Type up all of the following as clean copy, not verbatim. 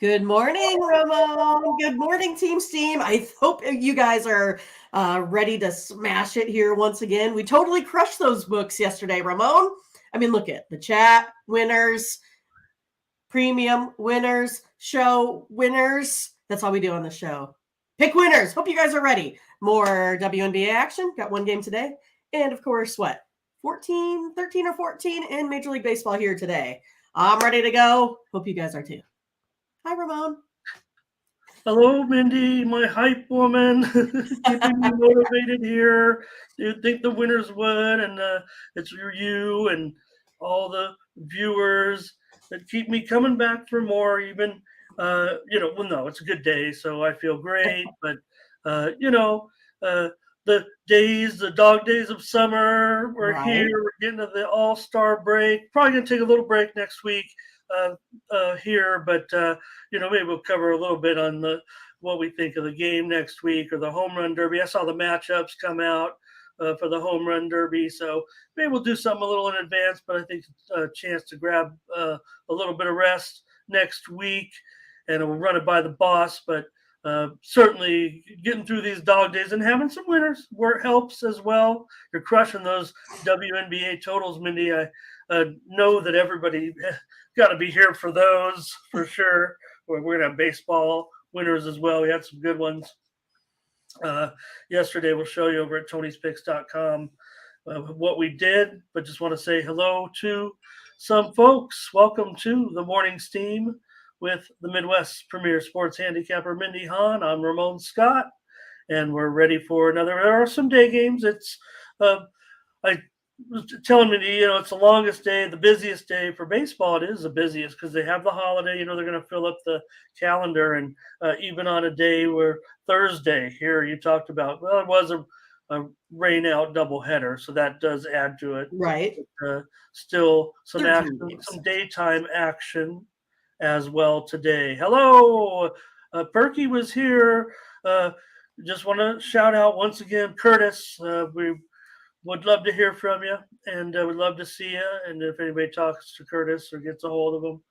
Good morning, Ramon. Good morning, Team Steam. I hope you guys are ready to smash it here once again. We totally crushed those books yesterday, Ramon. I mean, look at the chat winners, premium winners, show winners. That's all we do on the show. Pick winners. Hope you guys are ready. More WNBA action. Got one game today. And of course, what? 13 or 14 in Major League Baseball here today. I'm ready to go. Hope you guys are too. Hi, Ramon. Hello, Mindy, my hype woman, keeping me motivated here. You think the winners win, and it's you and all the viewers that keep me coming back for more. Even, well, no, it's a good day, so I feel great. But, uh, you know, uh, the dog days of summer, we're here. Right. We're getting to the All-Star break. Probably gonna take a little break next week here, but maybe we'll cover a little bit on what we think of the game next week or the home run derby. I saw the matchups come out for the home run derby, so maybe we'll do something a little in advance. But I think it's a chance to grab a little bit of rest next week, and we'll run it by the boss. But certainly getting through these dog days and having some winners where it helps as well. You're crushing those WNBA totals, Mindy. I know that everybody got to be here for those for sure. We're going to have baseball winners as well. We had some good ones yesterday. We'll show you over at tonyspicks.com what we did, but just want to say hello to some folks. Welcome to the morning steam with the Midwest premier sports handicapper Mindy Hahne. I'm Ramon Scott, and we're ready for another. There are some day games. It's I was telling me, it's the longest day, the busiest day for baseball. It is the busiest because they have the holiday. They're going to fill up the calendar, and even on a day where Thursday here, you talked about. Well, it was a rain out doubleheader, so that does add to it. Right. Still some action, some daytime action as well today. Hello, Perky was here. Just want to shout out once again, Curtis. We would love to hear from you, and would love to see you. And if anybody talks to Curtis or gets a hold of him,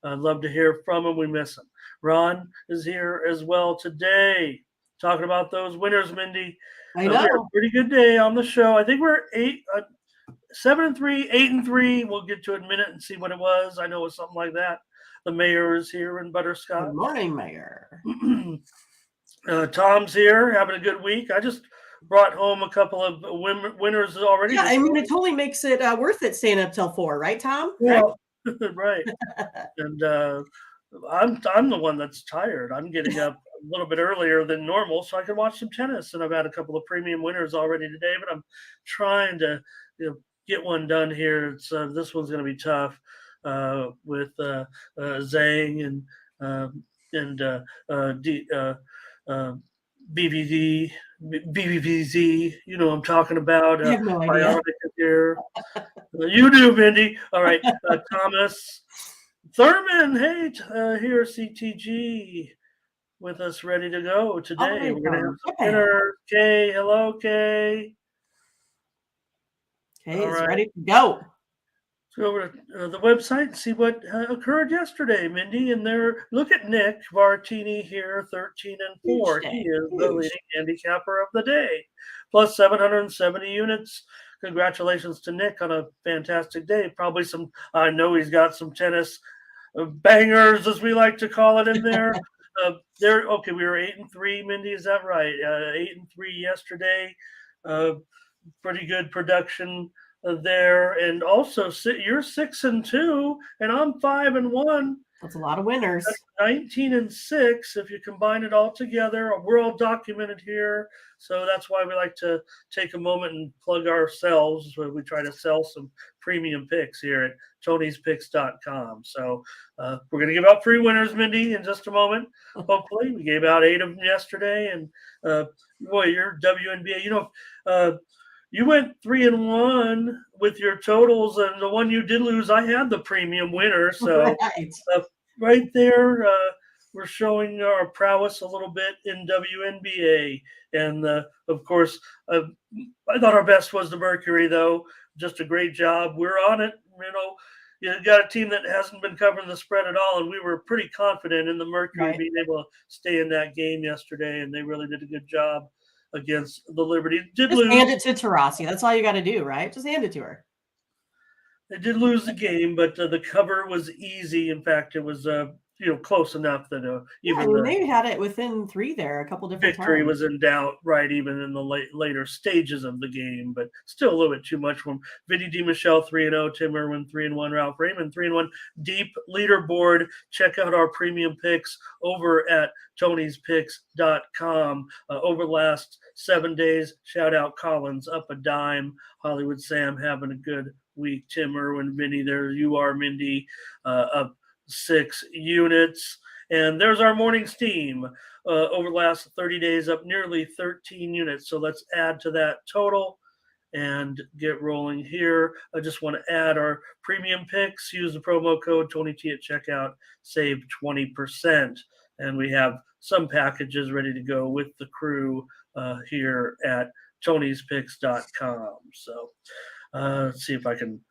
I'd love to hear from him. We miss him. Ron is here as well today, talking about those winners, Mindy. I know. We had a pretty good day on the show. I think we're 7-3, 8-3. We'll get to it in a minute and see what it was. I know it was something like that. The mayor is here in Butterscotch. Good morning, Mayor. Tom's here, having a good week. I just brought home a couple of winners already. Yeah, I mean, it totally makes it worth it staying up till 4, right, Tom? Well, right. And I'm the one that's tired. I'm getting up a little bit earlier than normal so I can watch some tennis. And I've had a couple of premium winners already today, but I'm trying to get one done here. It's this one's going to be tough with Zhang and BBVZ, I'm talking about. I have no idea. Here. You do, Mindy. All right. Thomas Thurman, hey, here, CTG, with us ready to go today. Right, we're going to have some dinner. Kay, hello, Kay. Kay is ready to go. Let's go over to the website and see what occurred yesterday, Mindy. And look at Nick Vartini here, 13-4. He is the leading handicapper of the day, plus 770 units. Congratulations to Nick on a fantastic day. Probably I know he's got some tennis bangers, as we like to call it, in there. Okay, we were 8-3, Mindy, is that right? 8-3 yesterday. Pretty good production there, and also you're 6-2, and I'm 5-1. That's a lot of winners. 19-6 if you combine it all together. We're all documented here, so that's why we like to take a moment and plug ourselves. We try to sell some premium picks here at tonyspicks.com. So we're going to give out free winners, Mindy, in just a moment. Hopefully, we gave out 8 of them yesterday, and boy, your WNBA, you went 3-1 with your totals, and the one you did lose, I had the premium winner. So right there, we're showing our prowess a little bit in WNBA. And of course, I thought our best was the Mercury, though. Just a great job. We're on it. you got a team that hasn't been covering the spread at all, and we were pretty confident in the Mercury Right. being able to stay in that game yesterday, and they really did a good job against the Liberty. Did Just hand lose. it to Taurasi. That's all you got to do, right? Just hand it to her. They did lose the game, but the cover was easy. In fact, it was close enough that Yeah, I even mean, the they had it within 3 there a couple different victory times. was in doubt, right? Even in the later stages of the game, but still a little bit too much from Vinny DiMichele 3-0, Tim Irwin 3-1, Ralph Raymond 3-1. Deep leaderboard. Check out our premium picks over at Tony'sPicks.com. Over the last 7 days, shout out Collins up a dime, Hollywood Sam having a good week, Tim Irwin, Vinny, there you are, Mindy, up 6 units. And there's our morning steam over the last 30 days, up nearly 13 units. So let's add to that total and get rolling here. I just want to add our premium picks. Use the promo code TonyT at checkout, save 20%. And we have some packages ready to go with the crew here at Tony'sPicks.com. So let's see if I can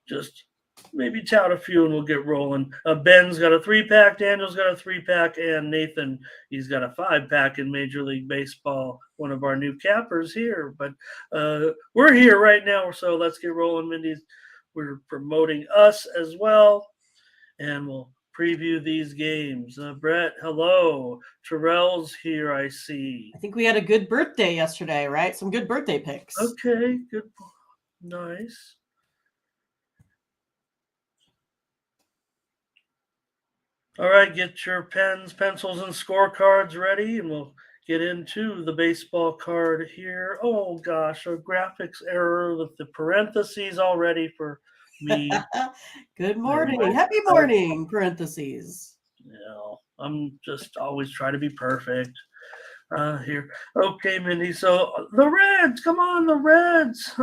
just maybe tout a few and we'll get rolling. Ben's got a 3-pack, Daniel's got a 3-pack, and Nathan, he's got a 5-pack in Major League Baseball, one of our new cappers here. But we're here right now, so let's get rolling, Mindy. We're promoting us as well, and we'll preview these games. Brett, hello. Terrell's here, I see. I think we had a good birthday yesterday, right? Some good birthday picks. Okay, good. Nice. All right, get your pens, pencils, and scorecards ready, and we'll get into the baseball card here. Oh, gosh, a graphics error with the parentheses already for me. Good morning. Happy morning, parentheses. I'm just always trying to be perfect here. Okay, Mindy, so the Reds, come on, the Reds.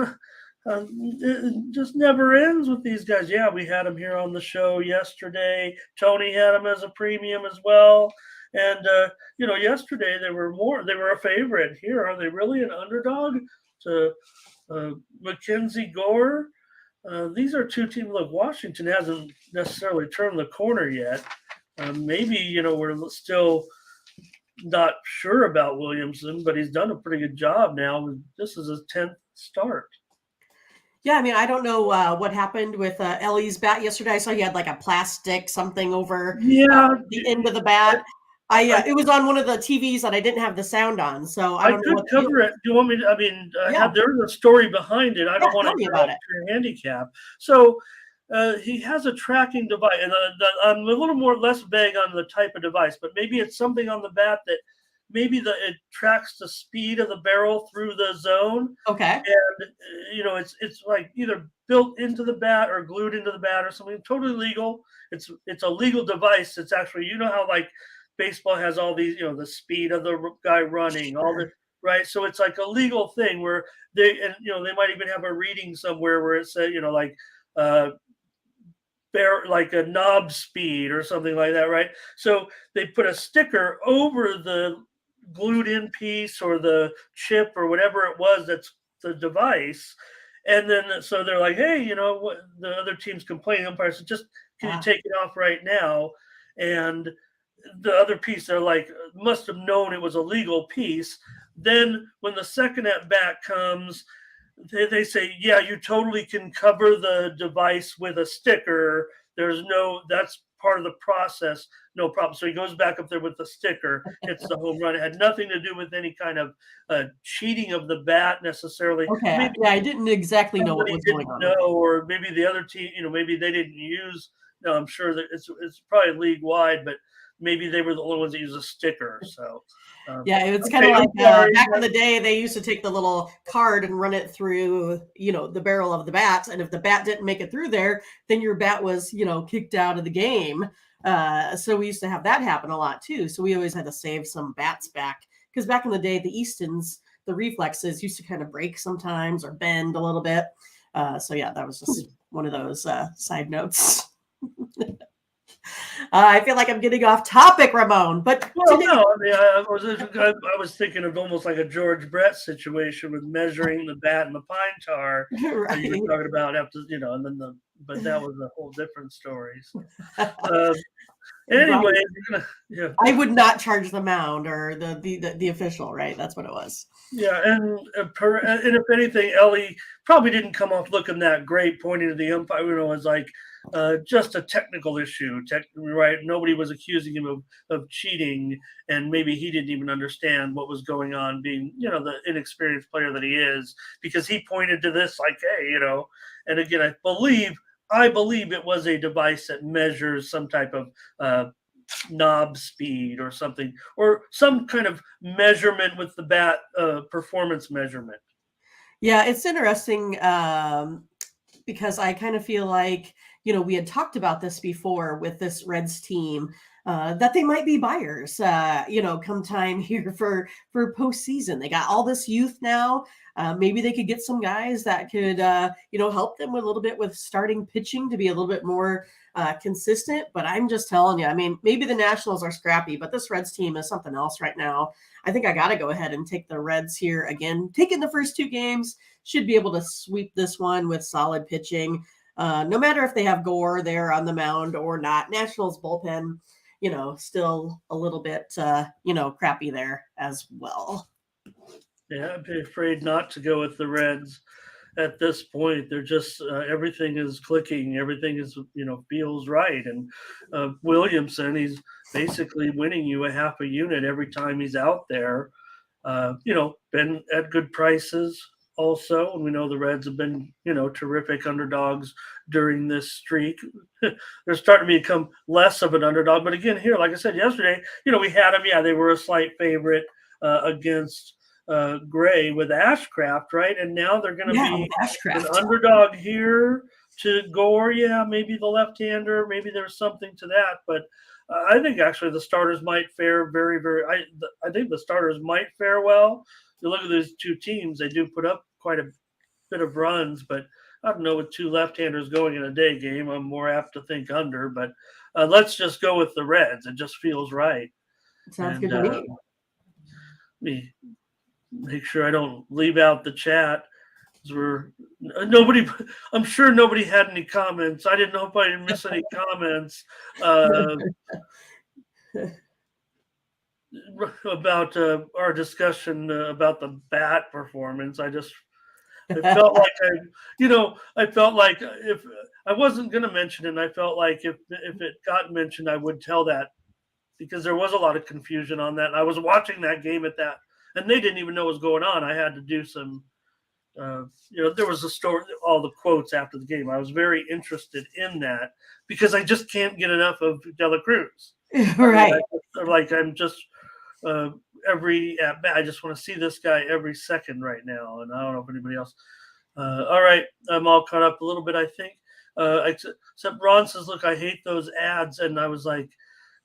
It just never ends with these guys. Yeah, we had them here on the show yesterday. Tony had them as a premium as well. And, yesterday they were a favorite. Here, are they really an underdog to Mackenzie Gore? These are two teams. Look, Washington hasn't necessarily turned the corner yet. Maybe, we're still not sure about Williamson, but he's done a pretty good job now. This is his 10th start. Yeah, I mean, I don't know what happened with Ellie's bat yesterday. I saw he had like a plastic something over the end of the bat. It was on one of the TVs that I didn't have the sound on, so I don't know what cover it. Do you want me to? I mean, there's a story behind it. I don't want to interrupt your handicap. So he has a tracking device, and I'm a little less vague on the type of device, but maybe it's something on the bat that maybe it tracks the speed of the barrel through the zone. Okay. And it's like either built into the bat or glued into the bat or something. Totally legal. It's a legal device. It's actually, how like baseball has all these, the speed of the guy running, all the right. So it's like a legal thing where they might even have a reading somewhere where it said, like a knob speed or something like that, right? So they put a sticker over the glued in piece or the chip or whatever it was that's the device, and then so they're like, hey, what the other team's complaining, umpire said, just can you take it off right now? And the other piece, they're like, must have known it was a legal piece. Then when the second at bat comes, they say, yeah, you totally can cover the device with a sticker. That's part of the process. No problem. So he goes back up there with the sticker. It's the home run. It had nothing to do with any kind of cheating of the bat necessarily. Okay. Maybe I didn't exactly know what was going on. Or maybe the other team, maybe they didn't use. No, I'm sure that it's probably league wide, but maybe they were the only ones that use a sticker. So it's kind of like back in the day, they used to take the little card and run it through, the barrel of the bat. And if the bat didn't make it through there, then your bat was, kicked out of the game. So we used to have that happen a lot too. So we always had to save some bats back because back in the day, the Eastons, the reflexes used to kind of break sometimes or bend a little bit. That was just one of those side notes. I feel like I'm getting off topic, Ramon. But Well, today, no, I mean, I was thinking of almost like a George Brett situation with measuring the bat and the pine tar that you right? were talking about after, and then but that was a whole different story. So, uh, anyway, Right. yeah, I would not charge the mound or the official, right? That's what it was. yeah, and if anything, Ellie probably didn't come off looking that great, pointing to the umpire. As like just a technical issue, right? Nobody was accusing him of cheating, and maybe he didn't even understand what was going on, being the inexperienced player that he is, because he pointed to this like, hey, And again, I believe it was a device that measures some type of knob speed or something, or some kind of measurement with the bat, performance measurement. Yeah, it's interesting because I kind of feel like, we had talked about this before with this Reds team, that they might be buyers, come time here for postseason. They got all this youth now. Maybe they could get some guys that could, help them with a little bit with starting pitching to be a little bit more consistent. But I'm just telling you, I mean, maybe the Nationals are scrappy, but this Reds team is something else right now. I think I got to go ahead and take the Reds here again. Taking the first two games, should be able to sweep this one with solid pitching. No matter if they have Gore there on the mound or not. Nationals bullpen, still a little bit, crappy there as well. Yeah, I'd be afraid not to go with the Reds at this point. They're just everything is clicking, everything is feels right, and Williamson, he's basically winning you a half a unit every time he's out there. Been at good prices also, and we know the Reds have been terrific underdogs during this streak. They're starting to become less of an underdog, but again, here, like I said yesterday, we had them. Yeah, they were a slight favorite against Gray with Ashcraft, right? And now they're going to Yeah, be with an Ashcraft. underdog here to Gore. Yeah, maybe the left-hander, maybe there's something to that, but I think actually the starters might fare very, very. I think the starters might fare well. You look at these two teams; they do put up quite a bit of runs, but I don't know, with two left-handers going in a day game, I'm more apt to think under. But let's just go with the Reds. It just feels right, Sounds good and to me. me make sure I don't leave out the chat. 'Cause we're nobody. I'm sure nobody had any comments. I didn't know if I didn't miss any comments. Uh, about our discussion about the bat performance. I felt like I felt like if I wasn't going to mention it, and I felt like if it got mentioned, I would tell that, because there was a lot of confusion on that. I was watching that game at that, and they didn't even know what was going on. I had to do some. There was a story, all the quotes after the game. I was very interested in that because I just can't get enough of Dela Cruz. I mean, Right. I'm just uh, every at bat. I just want to see this guy every second right now, and I don't know if anybody else. All right, I'm all caught up a little bit, I think. Except Ron says, "Look, I hate those ads," and I was like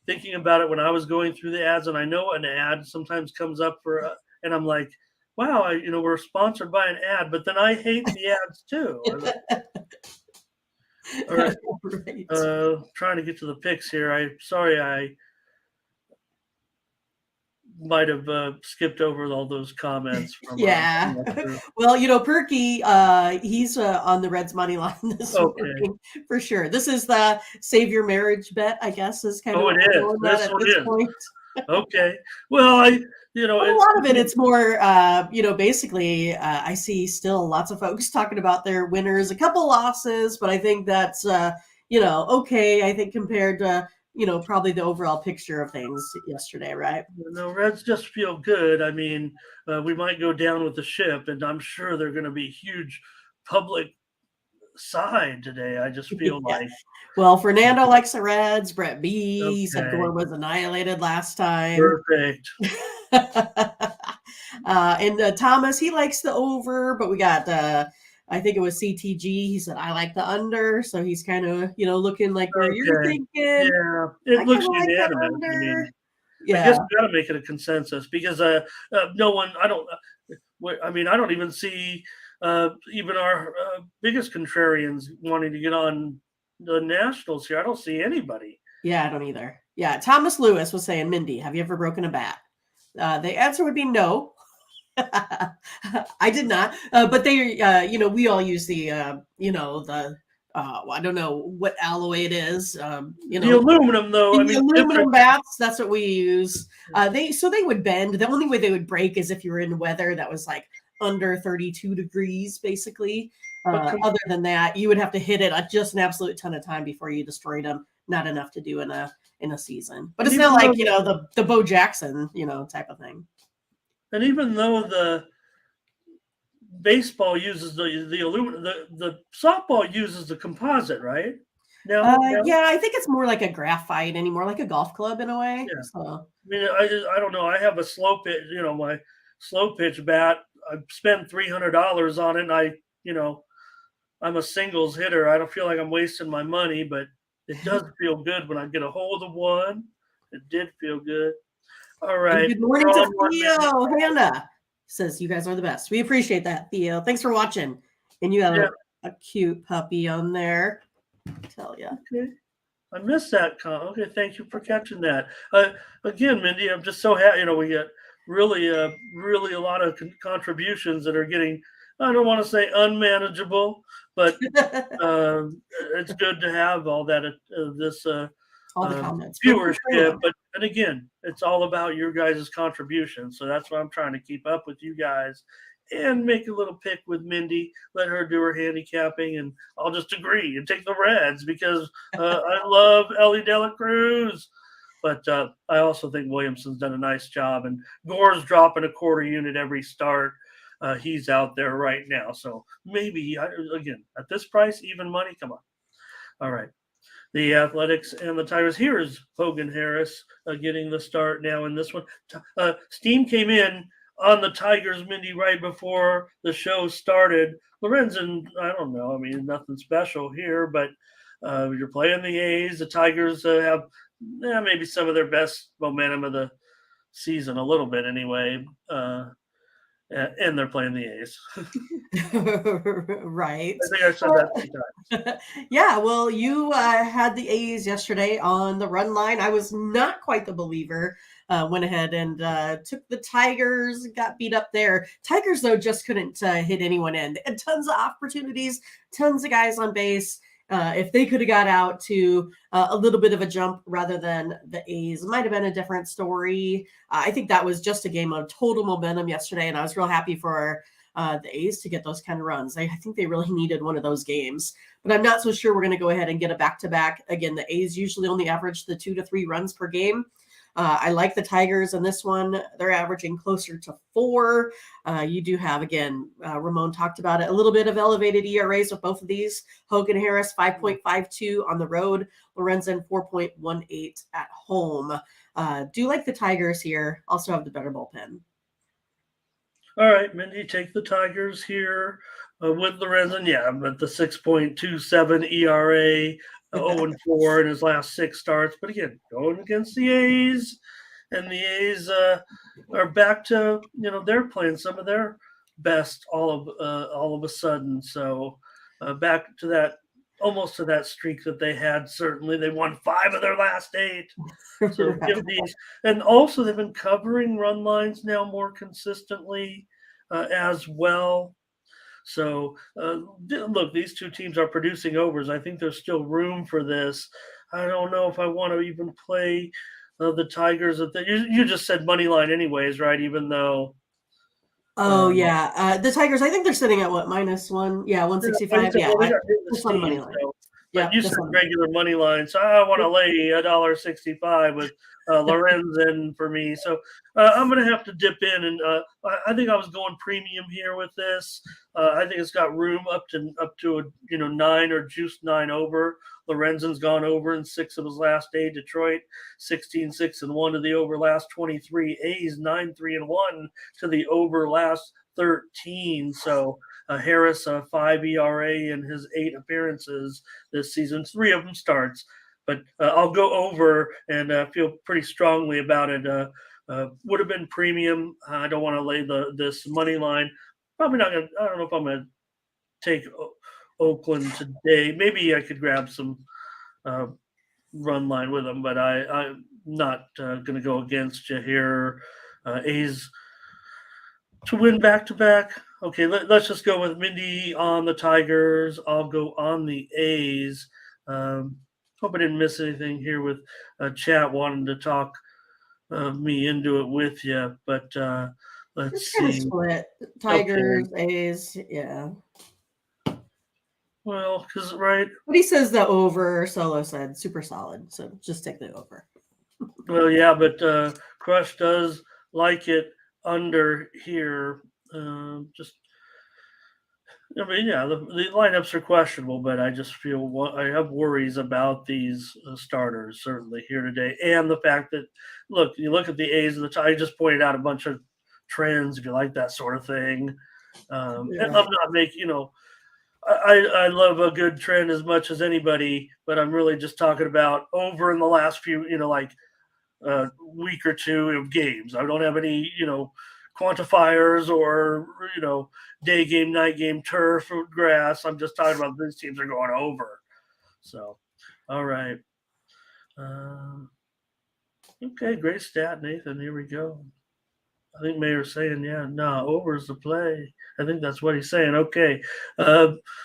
thinking about it when I was going through the ads, and I know an ad sometimes comes up and I'm like, "Wow, we're sponsored by an ad," but then I hate the ads too. All right, Right. trying to get to the picks here. Sorry, I might have skipped over all those comments from Yeah. through. Well, Perky, he's on the Reds money line this Okay. morning for sure. This is the save your marriage bet, I guess, is kind of Oh, what it we're is. going at This at one this is. point. Okay. Well, But a it's lot of it's more, basically, I see still lots of folks talking about their winners, a couple losses, but I think that's, okay, I think compared to, probably the overall picture of things yesterday, right? Reds just feel good. I mean, we might go down with the ship, and I'm sure they're going to be huge public side today. I just feel Yeah. like Well, Fernando likes the Reds. Brett B said okay, Gore was annihilated last time. perfect. And Thomas, he likes the over, but we got, I think it was CTG. He said, I like the under. So he's kind of, looking like where you're Okay, thinking. yeah, I it kind looks of like that unanimous. I under. mean, I Yeah. guess we got to make it a consensus because no one. I don't. I mean, I don't even see even our biggest contrarians wanting to get on the Nationals here. I don't see anybody. Yeah, I don't either. Yeah, Thomas Lewis was saying, Mindy, have you ever broken a bat? The answer would be no. I did not, but they, we all use the, I don't know what alloy it is, The aluminum, though, I the mean, aluminum different. bats. That's what we use. They would bend. The only way they would break is if you were in weather that was like under 32 degrees, basically. Other than that, you would have to hit it just an absolute ton of time before you destroyed them. Not enough to do in a season, but it's not like the Bo Jackson type of thing. And even though the baseball uses the aluminum, the softball uses the composite, right? No. Yeah, I think it's more like a graphite anymore, like a golf club in a way. Yeah. So. I mean, I don't know. I have a slow pitch, my slow pitch bat. I spent $300 on it, and I'm a singles hitter. I don't feel like I'm wasting my money, but it does feel good when I get a hold of one. It did feel good. All right. And good morning to Theo. Hannah says you guys are the best. We appreciate that, Theo. Thanks for watching. And you got a cute puppy on there. I'll tell you. Okay. I missed that. Okay, thank you for catching that. Again, Mindy, I'm just so happy. We get really a lot of contributions that are getting, I don't want to say unmanageable, but it's good to have all that this all the comments, viewership. And again, it's all about your guys' contribution. So that's why I'm trying to keep up with you guys and make a little pick with Mindy, let her do her handicapping, and I'll just agree and take the Reds because I love Ellie De La Cruz. But I also think Williamson's done a nice job, and Gore's dropping a quarter unit every start. He's out there right now. So maybe, again, at this price, even money, come on. All right. The Athletics and the Tigers. Here's Hogan Harris getting the start now in this one. Steam came in on the Tigers, Mindy, right before the show started. Lorenzen, I don't know. I mean, nothing special here, but you're playing the A's. The Tigers have maybe some of their best momentum of the season, a little bit anyway. And they're playing the A's. Right. I think I said that 3 times. Yeah, well, you had the A's yesterday on the run line. I was not quite the believer. Went ahead and took the Tigers, got beat up there. Tigers, though, just couldn't hit anyone in. They had tons of opportunities, tons of guys on base. If they could have got out to a little bit of a jump rather than the A's, it might have been a different story. I think that was just a game of total momentum yesterday, and I was real happy for the A's to get those kind of runs. I think they really needed one of those games, but I'm not so sure we're going to go ahead and get a back-to-back. Again, the A's usually only average the 2 to 3 runs per game. I like the Tigers in this one. They're averaging closer to 4. You do have, again, Ramon talked about it, a little bit of elevated ERAs with both of these. Hogan Harris, 5.52 on the road. Lorenzen, 4.18 at home. Do like the Tigers here. Also have the better bullpen. All right, Mindy, take the Tigers here with Lorenzen. Yeah, but the 6.27 ERA, 0-4 in his last 6 starts. But again, going against the A's, and the A's are back to, they're playing some of their best all of a sudden. So back to that, almost to that streak that they had. Certainly, they won 5 of their last 8. So give these, and also they've been covering run lines now more consistently as well. So look, these 2 teams are producing overs. I think there's still room for this. I don't know if I want to even play the Tigers. You just said money line anyways, right? Even though. Oh, yeah. The Tigers, I think they're sitting at what, -1? Yeah, 165. Yeah, that's on the money line. But you said regular money line, so I want to lay $1.65 with Lorenzen for me. So I'm going to have to dip in, and I think I was going premium here with this. I think it's got room up to 9 or juice 9 over. Lorenzen's gone over in 6 of his last 8. Detroit 16-6-1 to the over last 23. A's 9-3-1 to the over last 13. So Harris, 5 ERA in his 8 appearances this season. 3 of them starts, but I'll go over and feel pretty strongly about it. Would have been premium. I don't want to lay this money line. Probably not gonna. I don't know if I'm gonna take Oakland today. Maybe I could grab some run line with them, but I'm not going to go against you here. A's to win back to back. Okay, let's just go with Mindy on the Tigers. I'll go on the A's. Hope I didn't miss anything here with chat wanting to talk me into it with you, but let's It's kind of see. split. Okay. Tigers, A's, yeah. Well, because right. But he says the over. Solo said super solid, so just take the over. Well, yeah, but Crush does like it under here. Just, I mean, yeah, the lineups are questionable, but I just feel I have worries about these starters certainly here today, and the fact that you look at the A's and I just pointed out a bunch of trends if you like that sort of thing. And I'm not making I love a good trend as much as anybody, but I'm really just talking about over in the last few like week or two of games. I don't have any quantifiers or day game, night game, turf or grass. I'm just talking about these teams are going over. So, all right. Okay, great stat, Nathan. Here we go. I think Mayor's saying, yeah, no, over's the play. I think that's what he's saying. Okay,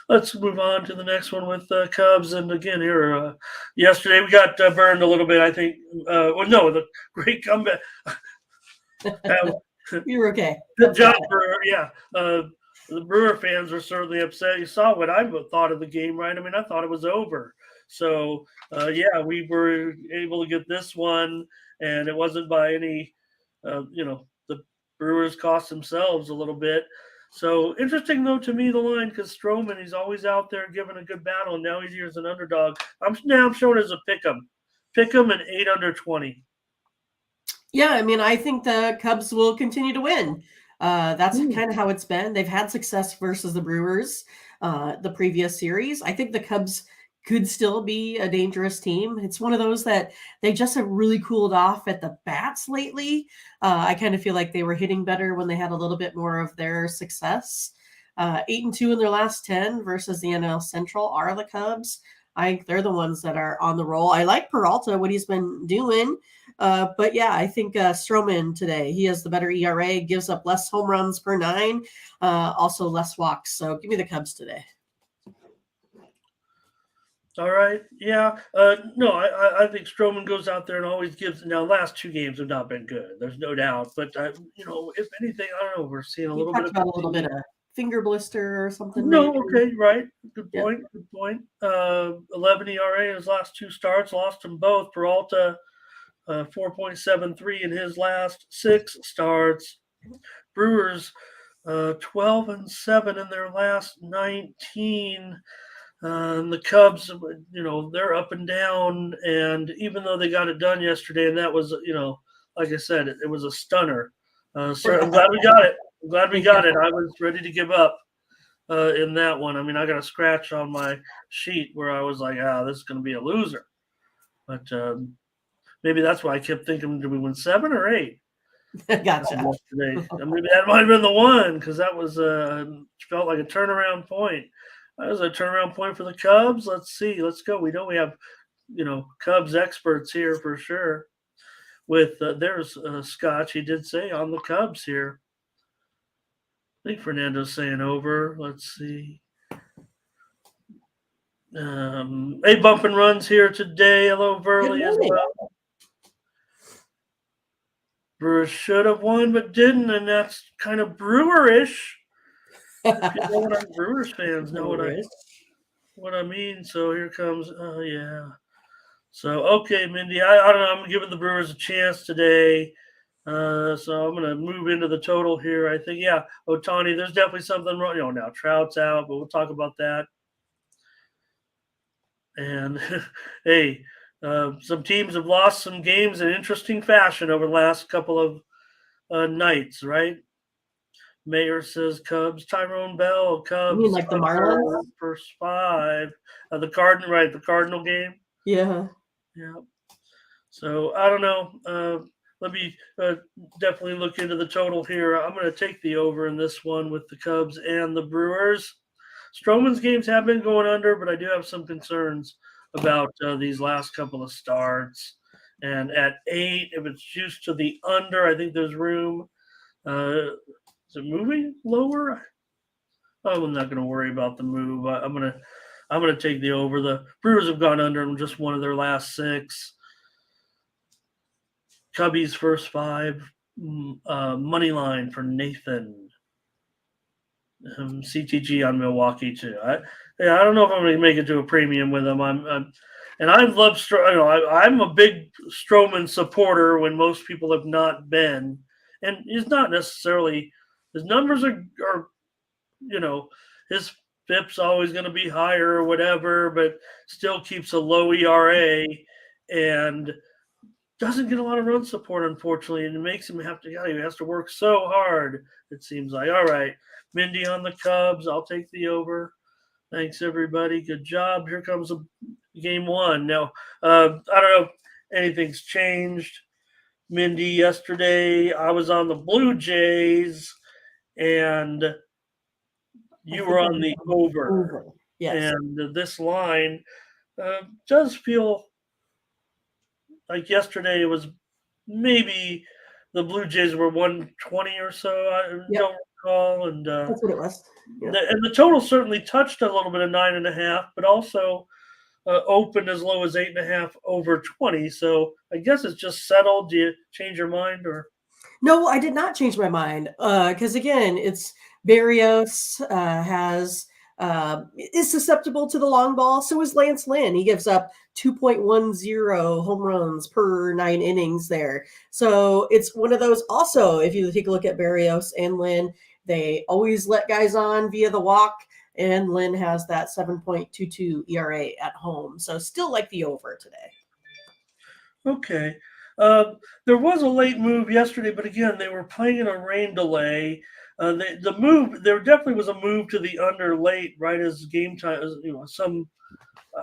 let's move on to the next one with Cubs. And again, here, yesterday we got burned a little bit, I think. The great comeback. You were okay. John Brewer, yeah. The Brewer fans were certainly upset. You saw what I thought of the game, right? I mean, I thought it was over. So, yeah, we were able to get this one, and it wasn't by any, the Brewers cost themselves a little bit. So interesting, though, to me, the line, because Stroman, he's always out there giving a good battle, and now he's here as an underdog. I'm showing as a pick 'em. Pick 'em and 8 under 20. Yeah, I mean, I think the Cubs will continue to win. That's kind of how it's been. They've had success versus the Brewers the previous series. I think the Cubs could still be a dangerous team. It's one of those that they just have really cooled off at the bats lately. I kind of feel like they were hitting better when they had a little bit more of their success. 8-2 in their last 10 versus the NL Central are the Cubs. I think they're the ones that are on the roll. I like Peralta, what he's been doing. But yeah, I think Stroman today, he has the better ERA, gives up less home runs per 9, also less walks. So give me the Cubs today. All right. Yeah. No, I think Stroman goes out there and always gives. Now, last 2 games have not been good. There's no doubt. But, if anything, I don't know. We're seeing a little bit of finger blister or something. No, maybe. okay, right. Good point. Yeah. Good point. 11 ERA in his last 2 starts, lost them both. Peralta, 4.73 in his last 6 starts. Brewers, 12-7 in their last 19. The Cubs, they're up and down. And even though they got it done yesterday, and that was, like I said, it was a stunner. So I'm glad we got it. I was ready to give up in that one. I mean, I got a scratch on my sheet where I was like, this is going to be a loser. But maybe that's why I kept thinking, did we win 7 or 8? Gotcha. Yesterday. Maybe that might have been the one because that was felt like a turnaround point. That was a turnaround point for the Cubs. Let's see. Let's go. We know we have, Cubs experts here for sure. With there's Scotch. He did say on the Cubs here. I think Fernando's saying over. Let's see. 8 bump and runs here today. Hello, Verley as well. Brewers should have won, but didn't, and that's kind of Brewer-ish. People that are Brewers fans know what I mean. So here comes, yeah. So, okay, Mindy, I don't know. I'm giving the Brewers a chance today. So I'm going to move into the total here. I think, yeah, Ohtani, there's definitely something wrong. Now Trout's out, but we'll talk about that. And, hey, some teams have lost some games in interesting fashion over the last couple of nights, right? Mayor says Cubs. Tyrone Bell, Cubs. You mean like the Marlins? First 5. The Cardinal game. Yeah. Yeah. So I don't know. Let me definitely look into the total here. I'm going to take the over in this one with the Cubs and the Brewers. Stroman's games have been going under, but I do have some concerns about these last couple of starts. And at 8, if it's juiced to the under, I think there's room. Is it moving lower? I'm not going to worry about the move. I'm gonna take the over. The Brewers have gone under in just one of their last 6. Cubbies first 5. Money line for Nathan. CTG on Milwaukee too. I don't know if I'm going to make it to a premium with them. And I love I'm a big Stroman supporter when most people have not been, and he's not necessarily his numbers are his FIP's always going to be higher or whatever, but still keeps a low ERA and doesn't get a lot of run support, unfortunately, and it makes him he has to work so hard, it seems like. All right, Mindy on the Cubs. I'll take the over. Thanks, everybody. Good job. Here comes game 1. Now, I don't know if anything's changed. Mindy, yesterday, I was on the Blue Jays, and you were on the over. Yes. And this line does feel like yesterday it was maybe the Blue Jays were 120 or so. I don't recall. And that's what it was. And the total certainly touched a little bit of 9.5, but also opened as low as 8.5 over 20. So I guess it's just settled. Do you change your mind or? No, I did not change my mind because again, it's Berrios is susceptible to the long ball. So is Lance Lynn. He gives up 2.10 home runs per 9 innings there. So it's one of those. Also, if you take a look at Berrios and Lynn, they always let guys on via the walk. And Lynn has that 7.22 ERA at home. So still like the over today. Okay. There was a late move yesterday, but again, they were playing in a rain delay. The move, there definitely was a move to the under late, right as game time. I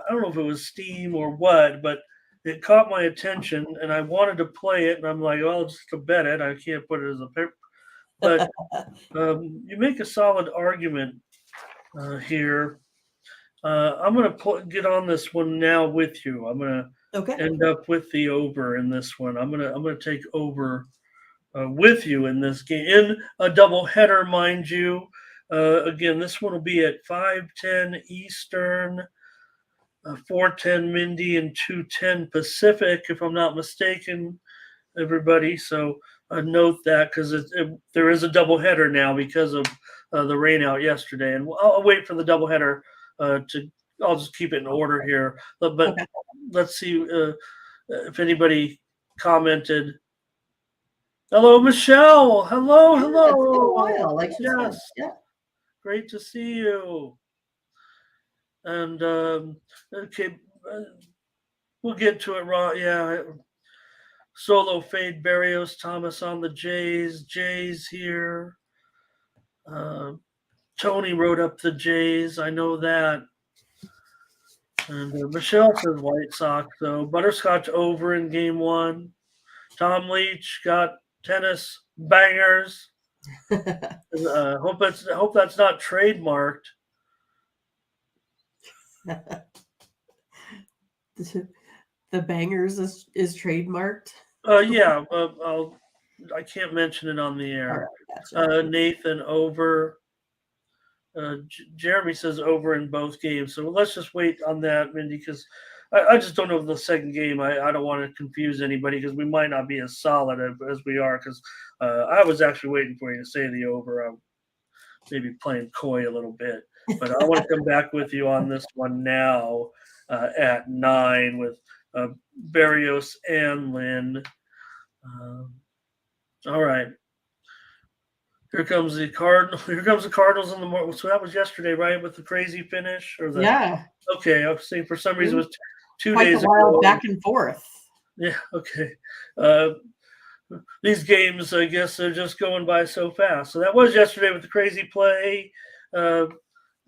don't know if it was steam or what, but it caught my attention, and I wanted to play it, and I'm like, well, just to bet it. I can't put it as a pick. But you make a solid argument here. I'm going to get on this one now with you. I'm going to end up with the over in this one. I'm going to take over with you in this game in a doubleheader, mind you. Again, this one will be at 5:10 Eastern, 4:10 Mindy, and 2:10 Pacific, if I'm not mistaken, everybody. So note that because there is a doubleheader now because of the rain out yesterday, and I'll wait for the doubleheader I'll just keep it in order here. But let's see if anybody commented. Hello, Michelle. Hello. It's been a while. Like yes. Great to see you. And okay, we'll get to it, Ron. Yeah. Solo fade Berrios Thomas on the Jays. Jays here. Tony wrote up the Jays. I know that. And Michelle says White Sox, though. Butterscotch over in game 1. Tom Leach got tennis bangers. Hope that's not trademarked. The bangers is trademarked. Yeah. I can't mention it on the air. All right, gotcha. Nathan over. Jeremy says over in both games. So let's just wait on that, Mindy, because I just don't know the second game. I don't want to confuse anybody because we might not be as solid as we are because I was actually waiting for you to say the over. I'm maybe playing coy a little bit. But I want to come back with you on this one now at 9 with Berrios and Lynn. All right. Here comes the Cardinals in the morning. So that was yesterday, right? With the crazy finish, yeah. Okay, I was saying for some reason it was 2 Quite days a while ago. Back and forth. Yeah. Okay. These games, I guess, they're just going by so fast. So that was yesterday with the crazy play,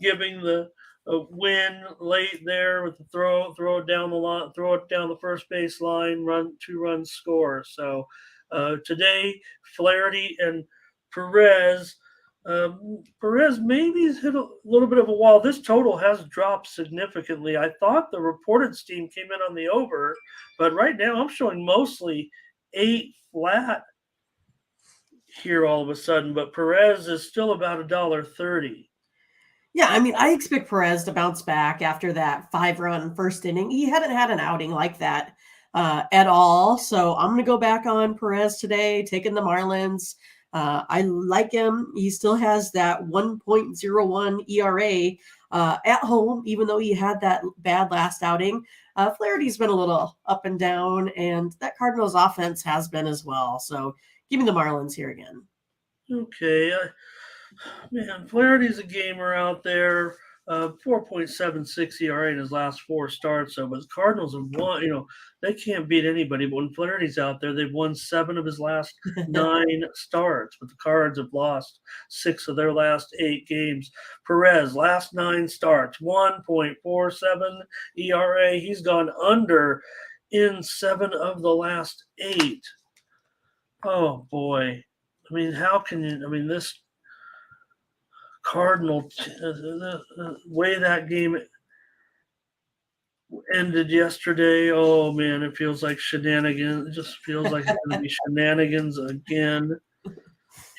giving the win late there with the throw it down the line, throw it down the first base line, 2-run score. So today, Flaherty and Perez Perez maybe has hit a little bit of a wall. This total has dropped significantly. I thought the reported steam came in on the over, but right now I'm showing mostly 8 flat here all of a sudden. But Perez is still about $1.30. Yeah, I mean, I expect Perez to bounce back after that 5-run first inning. He hadn't had an outing like that at all. So I'm going to go back on Perez today, taking the Marlins. I like him. He still has that 1.01 ERA at home, even though he had that bad last outing. Flaherty's been a little up and down, and that Cardinals offense has been as well. So give me the Marlins here again. Okay, man, Flaherty's a gamer out there. 4.76 ERA in his last 4 starts. So, but the Cardinals have won. They can't beat anybody. But when Flaherty's out there, they've won 7 of his last 9 starts. But the Cards have lost 6 of their last 8 games. Perez, last 9 starts, 1.47 ERA. He's gone under in 7 of the last 8. Oh boy. I mean, how can you? I mean, this Cardinal, the way that game ended yesterday, oh man, it feels like shenanigans. It just feels like it's going to be shenanigans again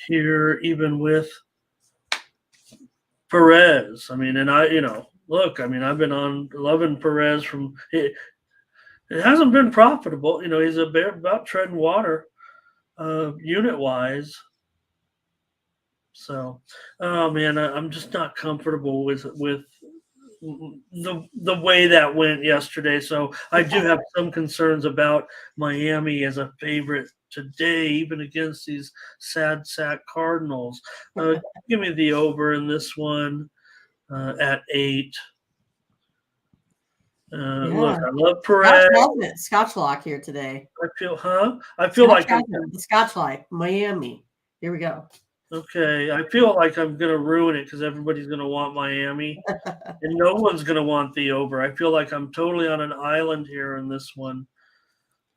here, even with Perez. I mean, and look, I mean, I've been on loving Perez from it. It hasn't been profitable. He's about treading water, unit wise. So, oh man, I'm just not comfortable with the way that went yesterday. So I do have some concerns about Miami as a favorite today, even against these sad sack Cardinals. Give me the over in this one at 8. Look, I love Perez. Scotch lock here today. I feel like the Scotch lock, Miami. Here we go. Okay, I feel like I'm going to ruin it because everybody's going to want Miami, and no one's going to want the over. I feel like I'm totally on an island here in this one.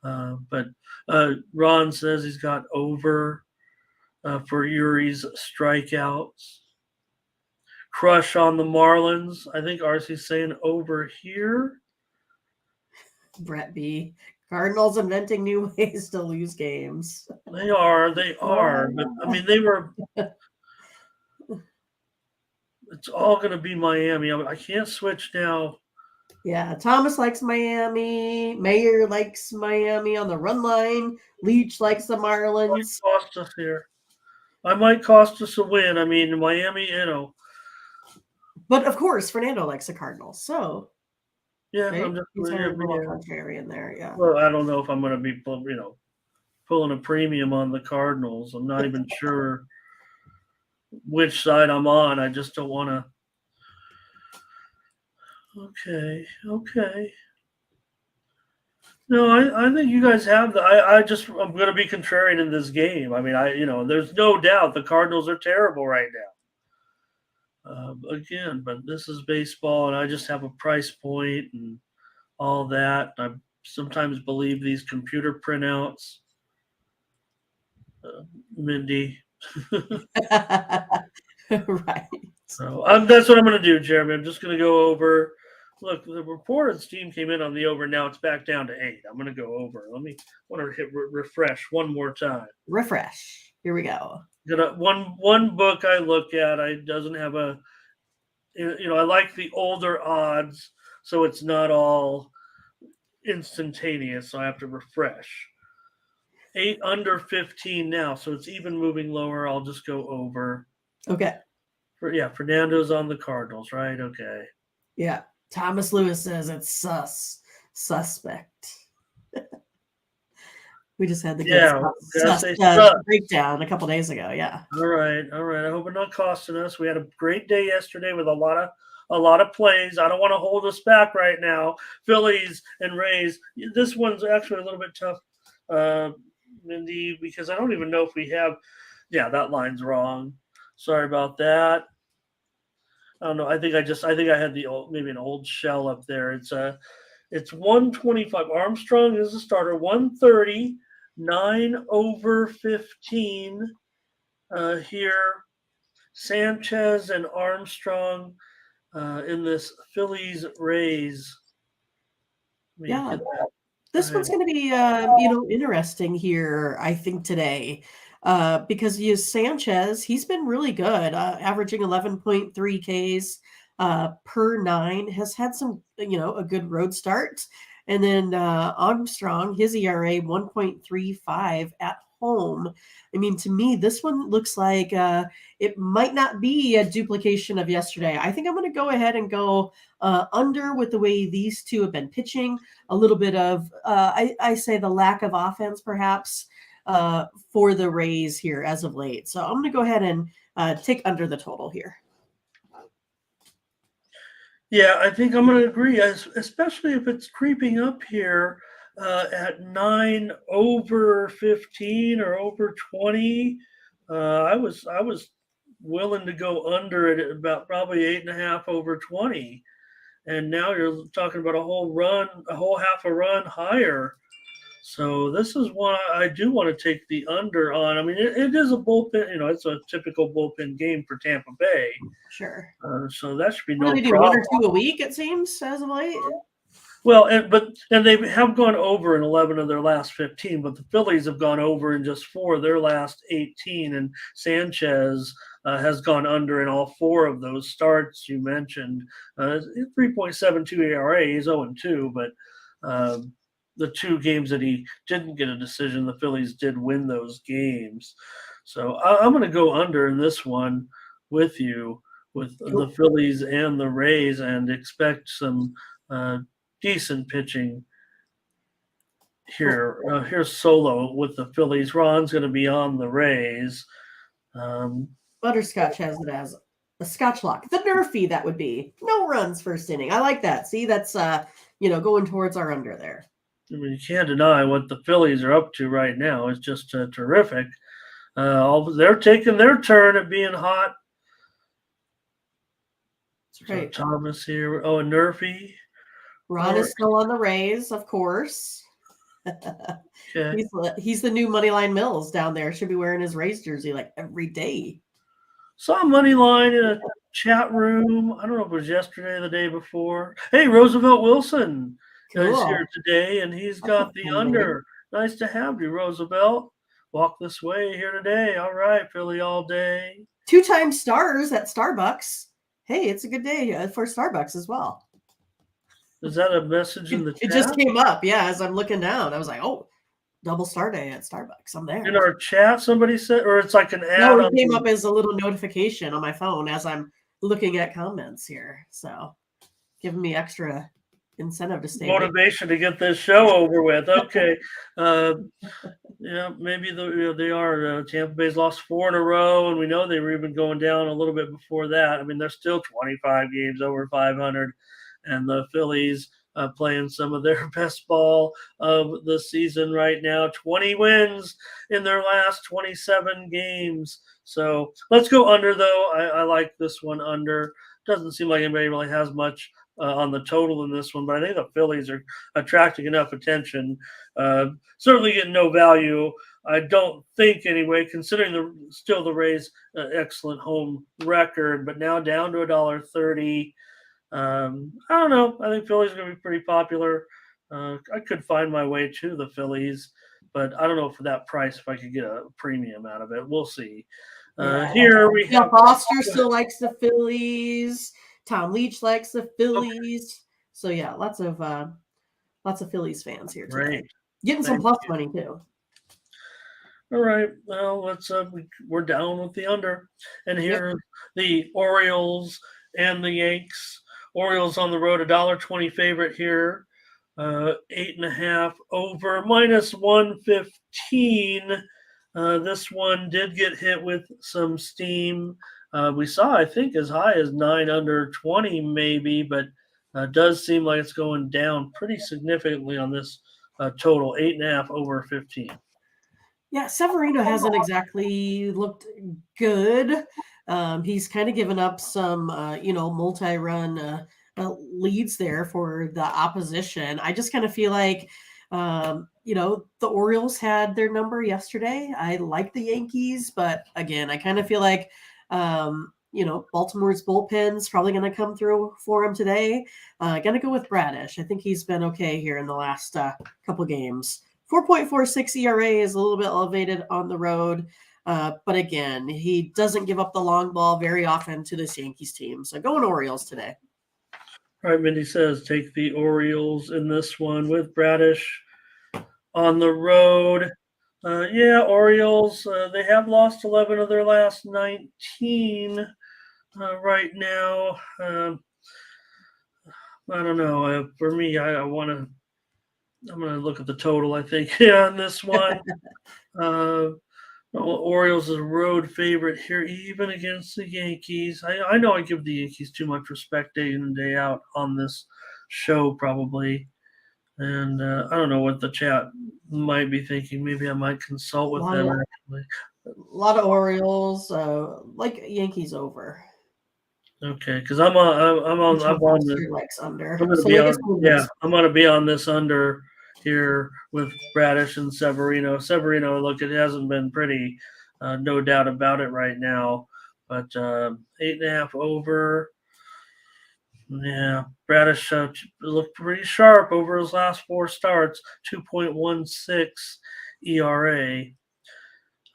But Ron says he's got over for Uri's strikeouts. Crush on the Marlins. I think RC's saying over here. Brett B. Cardinals inventing new ways to lose games. They are. But I mean, they were. It's all going to be Miami. I can't switch now. Yeah, Thomas likes Miami. Mayer likes Miami on the run line. Leach likes the Marlins. Might cost us here. I might cost us a win. I mean, Miami, But of course, Fernando likes the Cardinals. So yeah, right? I'm just He's a little contrarian there. Yeah. Well, I don't know if I'm going to be, pulling a premium on the Cardinals. I'm not even sure which side I'm on. I just don't want to. Okay. No, I think you guys have the. I'm going to be contrarian in this game. I mean, there's no doubt the Cardinals are terrible right now. Again, but this is baseball, and I just have a price point and all that. I sometimes believe these computer printouts. Mindy. Right. So that's what I'm going to do, Jeremy. I'm just going to go over. Look, the reported steam came in on the over. Now it's back down to 8. I'm going to go over. I want to hit refresh one more time. Refresh. Here we go. One book I look at, I doesn't have I like the older odds, so it's not all instantaneous. So I have to refresh. 8 under 15 now, so it's even moving lower. I'll just go over. Okay. Fernando's on the Cardinals, right? Okay. Yeah. Thomas Lewis says it's suspect. We just had the breakdown a couple days ago. Yeah. All right. I hope it's not costing us. We had a great day yesterday with a lot of plays. I don't want to hold us back right now. Phillies and Rays. This one's actually a little bit tough, Mindy, because I don't even know if we have. Yeah, that line's wrong. Sorry about that. I don't know. I think I had maybe an old shell up there. It's 125. Armstrong is the starter. 130, 9 over 15 here Sanchez and Armstrong in this Phillies Rays. Yeah. Go This ahead. one's going to be, interesting here, I think, today, because you Sanchez, he's been really good, averaging 11.3 Ks per 9, has had some, a good road start. And then Armstrong, his ERA 1.35 at home. I mean, to me, this one looks like it might not be a duplication of yesterday. I think I'm going to go ahead and go under with the way these two have been pitching. A little bit of, I say, the lack of offense, perhaps, for the Rays here as of late. So I'm going to go ahead and take under the total here. Yeah, I think I'm going to agree, especially if it's creeping up here at 9 over 15 or over 20. I was willing to go under it at about probably 8.5 over 20, and now you're talking about a whole half a run higher. So this is one I do want to take the under on. I mean, it is a bullpen. It's a typical bullpen game for Tampa Bay. Sure. So that should be What no do they do? problem. 1 or 2 a week, it seems, as of late. Well, and they have gone over in 11 of their last 15, but the Phillies have gone over in just 4 of their last 18, and Sanchez has gone under in all 4 of those starts you mentioned. 3.72 ERA, he's 0-2, but the 2 games that he didn't get a decision, the Phillies did win those games. So I'm going to go under in this one with you, with the Phillies and the Rays, and expect some decent pitching here. Here's Solo with the Phillies. Ron's going to be on the Rays. Butterscotch has it as a Scotch lock. The Nerfy, that would be. No runs first inning. I like that. See, that's, going towards our under there. I mean, you can't deny what the Phillies are up to right now. It's just terrific. They're taking their turn at being hot. That's right. So Thomas here. Oh, and Nerfy. Ron is still on the Rays, of course. Okay. He's the new Moneyline Mills down there. Should be wearing his Rays jersey like every day. Saw Moneyline in a chat room. I don't know if it was yesterday or the day before. Hey, Roosevelt Wilson is here today, and he's got the under. Nice to have you, Roosevelt. Walk this way here today. All right, Philly all day. 2-time stars at Starbucks. Hey, it's a good day for Starbucks as well. Is that a message in the chat? It just came up, yeah, as I'm looking down. I was like, oh, double star day at Starbucks. I'm there. In our chat, somebody said, or it's like an ad? No, it came up as a little notification on my phone as I'm looking at comments here. So giving me extra incentive to stay. Motivation to get this show over with. Okay. Yeah, maybe they are. Tampa Bay's lost 4 in a row, and we know they were even going down a little bit before that. I mean, they're still 25 games over 500, and the Phillies playing some of their best ball of the season right now. 20 wins in their last 27 games. So let's go under, though. I like this one under. Doesn't seem like anybody really has much on the total in this one, but I think the Phillies are attracting enough attention. Certainly getting no value, I don't think, anyway, considering the Rays' excellent home record, but now down to $1.30. I don't know. I think Phillies are going to be pretty popular. I could find my way to the Phillies, but I don't know for that price if I could get a premium out of it. We'll see. Here we have Foster still likes the Phillies. Tom Leach likes the Phillies. Okay. So yeah, lots of Phillies fans here today. Great. Getting some plus money too. All right. Well, let's we're down with the under. And here the Orioles and the Yanks. Orioles on the road, $1.20 favorite here. 8.5 over, minus 115. This one did get hit with some steam. We saw, I think, as high as 9 under 20 maybe, but does seem like it's going down pretty significantly on this total, 8.5 over 15. Yeah, Severino hasn't exactly looked good. He's kind of given up some, multi-run leads there for the opposition. I just kind of feel like, the Orioles had their number yesterday. I like the Yankees, but again, I kind of feel like Baltimore's bullpen's probably going to come through for him today. Going to go with Bradish. I think he's been okay here in the last couple games. 4.46 ERA is a little bit elevated on the road. But again, he doesn't give up the long ball very often to this Yankees team. So going Orioles today. All right, Mindy says take the Orioles in this one with Bradish on the road. Orioles, they have lost 11 of their last 19 right now. I don't know. For me, I'm going to look at the total, I think, on this one. Orioles is a road favorite here, even against the Yankees. I know I give the Yankees too much respect day in and day out on this show, probably. And I don't know what the chat might be thinking. Maybe I might consult with them, actually. A lot of Orioles, like Yankees over. Okay, because I'm on the likes under. I'm going to be on this under here with Bradish and Severino. Severino, look, it hasn't been pretty, no doubt about it right now. But 8.5 over. Yeah, Bradish looked pretty sharp over his last 4 starts. 2.16 ERA.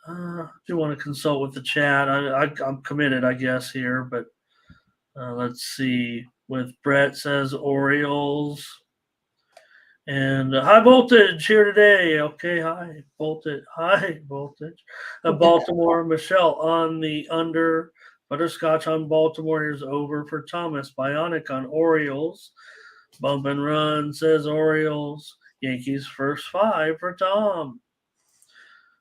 I do want to consult with the chat. I'm committed, I guess, here, but let's see. With Brett says Orioles. And high voltage here today. Okay, high voltage. Baltimore, Michelle on the under. Butterscotch on Baltimore. Here's over for Thomas. Bionic on Orioles. Bump and run says Orioles. Yankees first 5 for Tom.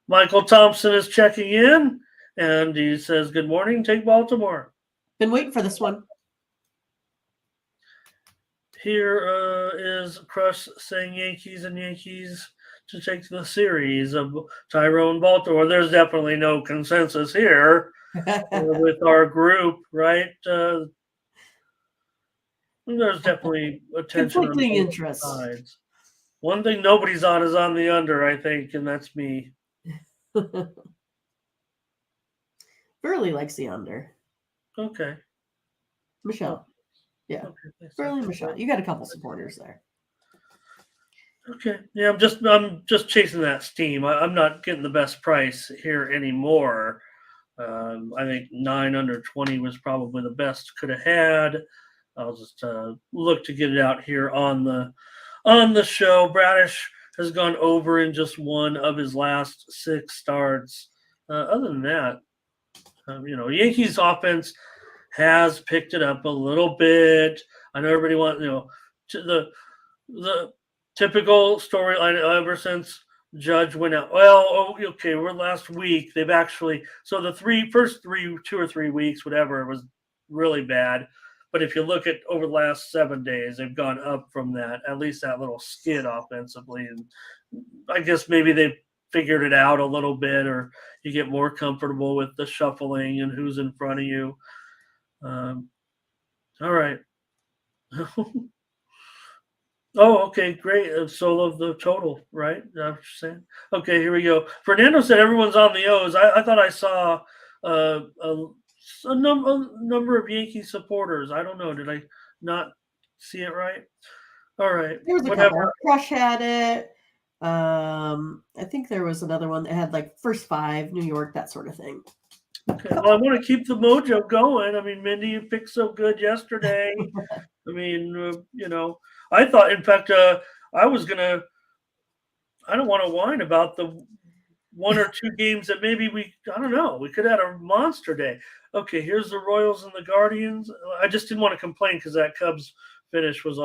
Michael Thompson is checking in, and he says, good morning, take Baltimore. Been waiting for this one. Here is Crush saying Yankees to take the series of Tyrone Baltimore. There's definitely no consensus here with our group, right? There's definitely attention conflicting interests. Sides. One thing nobody's on is on the under, I think, and that's me. Burley likes the under. Okay. Michelle. Yeah. Okay, Burley and Michelle. You got a couple supporters there. Okay. Yeah, I'm just chasing that steam. I'm not getting the best price here anymore. I think 9 under 20 was probably the best could have had. I'll just look to get it out here on the show. Bradish has gone over in just 1 of his last 6 starts. Other than that, Yankees offense has picked it up a little bit. I know everybody wants, the typical storyline ever since Judge went out. Well, okay, we're last week. They've actually, so the first 2 or 3 weeks, whatever, it was really bad. But if you look at over the last 7 days, they've gone up from that, at least that little skid offensively. And I guess maybe they've figured it out a little bit, or you get more comfortable with the shuffling and who's in front of you. All right. Oh, okay, great. Solo the total, right? That's what you're saying. Okay, here we go. Fernando said everyone's on the O's. I thought I saw a number of Yankee supporters. I don't know. Did I not see it right? All right. There was a couple. Crush had it. I think there was another one that had like first 5, New York, that sort of thing. Okay. Well, I want to keep the mojo going. I mean, Mindy, you picked so good yesterday. I mean, I thought, in fact, I don't want to whine about the 1 or 2 games that maybe we could have had a monster day. Okay, here's the Royals and the Guardians. I just didn't want to complain because that Cubs finish was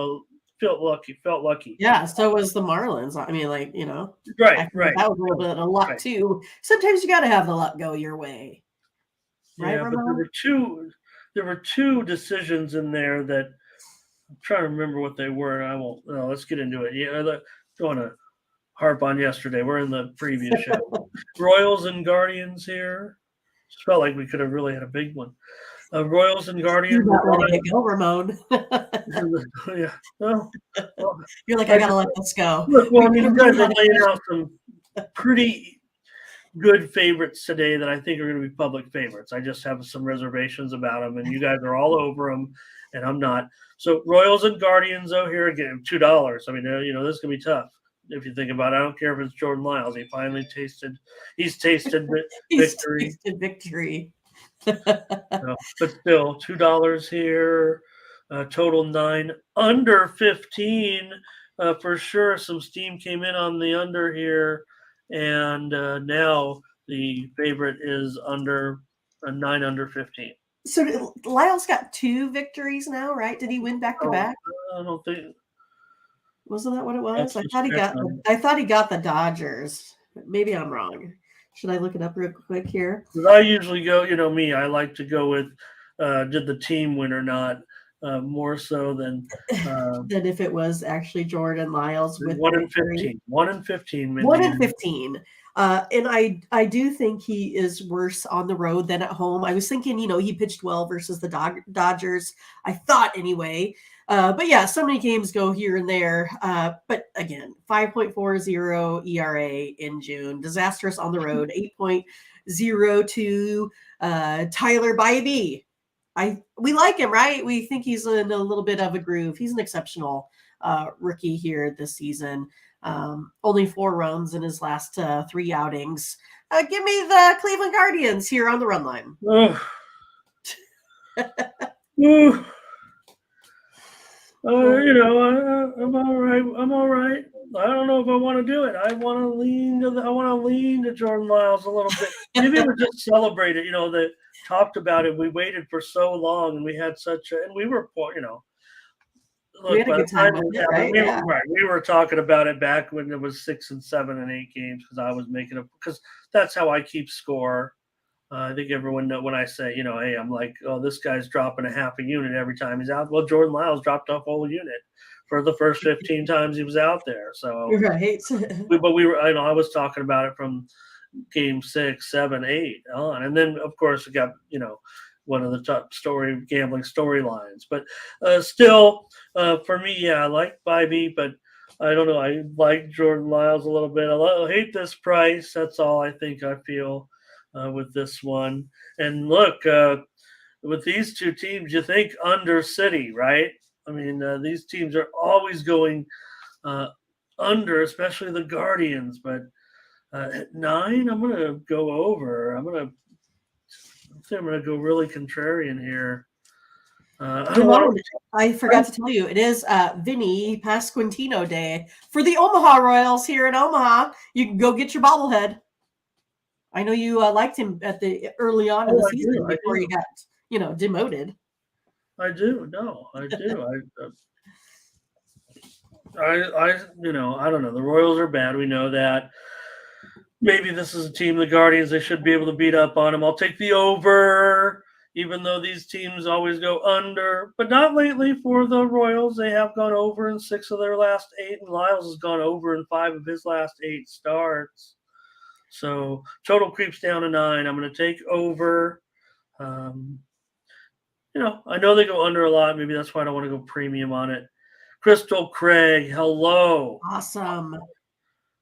felt lucky. Yeah, so was the Marlins. I mean, Right. That was a little bit of luck too. Sometimes you got to have the luck go your way. Right, yeah, Ramon? but there were two decisions in there that I'm trying to remember what they were, and I won't. No, let's get into it. Yeah, I don't want to harp on yesterday. We're in the previous show. Royals and Guardians here. Just felt like we could have really had a big one. Royals and Guardians. You're not letting it go, Ramon. Yeah. Well, you're like, I gotta let this go. Look, well, I mean, you guys are laying out some pretty good favorites today that I think are going to be public favorites. I just have some reservations about them, and you guys are all over them, and I'm not. So Royals and Guardians, though, here again, $2. I mean, this is going to be tough if you think about it. I don't care if it's Jordan Lyles. He's tasted victory. Tasted victory. But still, $2 here. Total 9, under 15 for sure. Some steam came in on the under here, and now the favorite is under 9 under 15. So Lyle's got 2 victories now, right? Did he win back to back? I don't think. Wasn't that what it was? I thought he got the Dodgers. Maybe I'm wrong. Should I look it up real quick here? I usually go, me. I like to go with did the team win or not. More so than if it was actually Jordan Lyles with 1 in 15. 1 in 15. Mindy. 1 in 15. And I do think he is worse on the road than at home. I was thinking, he pitched well versus the Dodgers. I thought anyway. But yeah, so many games go here and there. But again, 5.40 ERA in June. Disastrous on the road. 8.02 Tyler Bybee. We like him, right? We think he's in a little bit of a groove. He's an exceptional rookie here this season. Only 4 runs in his last 3 outings. Give me the Cleveland Guardians here on the run line. I'm all right. I'm all right. I don't know if I want to do it. I want to lean to Jordan Lyles a little bit. Maybe we just celebrate it. That talked about it. We waited for so long, and we had and we were, Look, we had a good time with it, right? We were talking about it back when it was 6 and 7 and 8 games because I was making it because that's how I keep score. I think everyone knows when I say, hey, I'm like, oh, this guy's dropping a half a unit every time he's out. Well, Jordan Lyles dropped off a whole unit for the first 15 times he was out there. So, right. I was talking about it from game 6, 7, 8 on, and then of course it got, one of the top gambling storylines. But still, for me, yeah, I like Bybee, but I don't know. I like Jordan Lyles a little bit. I hate this price. That's all I think I feel with this one. And look, with these 2 teams, you think under City, right? I mean, these teams are always going under, especially the Guardians. But at 9, I'm going to go over. I'm going to go really contrarian here. I forgot to tell you, it is Vinny Pasquantino Day for the Omaha Royals here in Omaha. You can go get your bobblehead. I know you liked him at the early on in the season before he got, demoted. I do. No, I do. I don't know. The Royals are bad. We know that. Maybe this is a team, the Guardians, they should be able to beat up on them. I'll take the over, even though these teams always go under. But not lately for the Royals. They have gone over in 6 of their last 8, and Lyles has gone over in 5 of his last 8 starts. So total creeps down to 9. I'm going to take over. I know they go under a lot. Maybe that's why I don't want to go premium on it. Crystal Craig, hello. Awesome.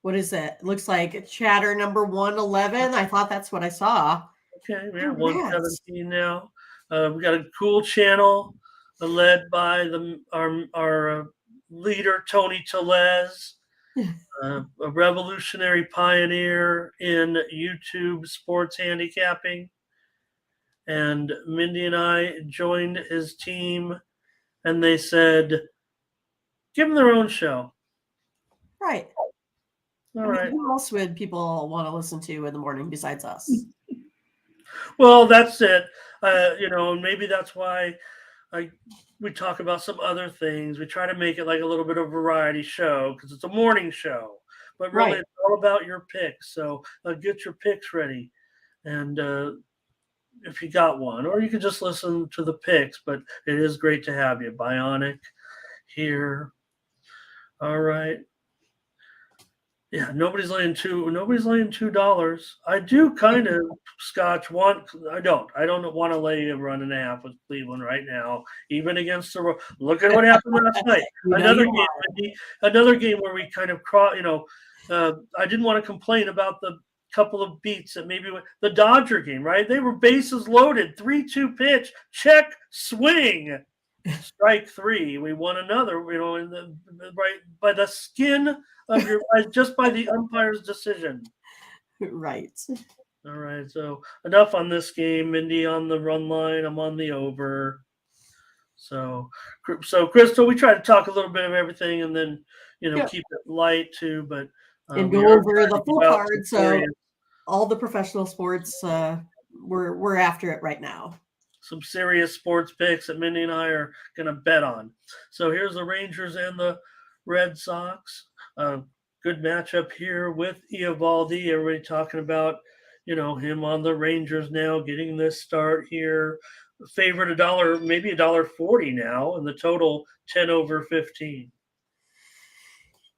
What is it? Looks like chatter number 111. I thought that's what I saw. Okay, we're at 117 now. We got a cool channel led by our leader, Tony Telez, a revolutionary pioneer in YouTube sports handicapping. And Mindy and I joined his team, and they said, give them their own show. Right. All right. Who else would people want to listen to in the morning besides us? Well, that's it. Maybe that's why we talk about some other things. We try to make it like a little bit of a variety show because it's a morning show. But really, It's all about your picks. So get your picks ready. And if you got one, or you can just listen to the picks. But it is great to have you. Bionic here. All right. Yeah, nobody's laying $2. I do kind of Scotch want. I don't want to lay a run and a half with Cleveland right now, even against the. Look at what happened last night. Another game where we kind of I didn't want to complain about the couple of beats that maybe the Dodger game, right? They were bases loaded, 3-2 pitch, check, swing, strike three. We won another, right by the skin of your, just by the umpire's decision. Right. All right, so enough on this game. Mindy on the run line. I'm on the over. So Crystal, we try to talk a little bit of everything, and then keep it light too. But and we go are over trying the to full give out card. some So serious, all the professional sports, we're after it right now. some serious sports picks that Mindy and I are going to bet on. So here's the Rangers and the Red Sox. Good matchup here with Eovaldi. Everybody talking about him on the Rangers now, getting this start here. Favorite $1, maybe $1.40 now, and the total 10/15.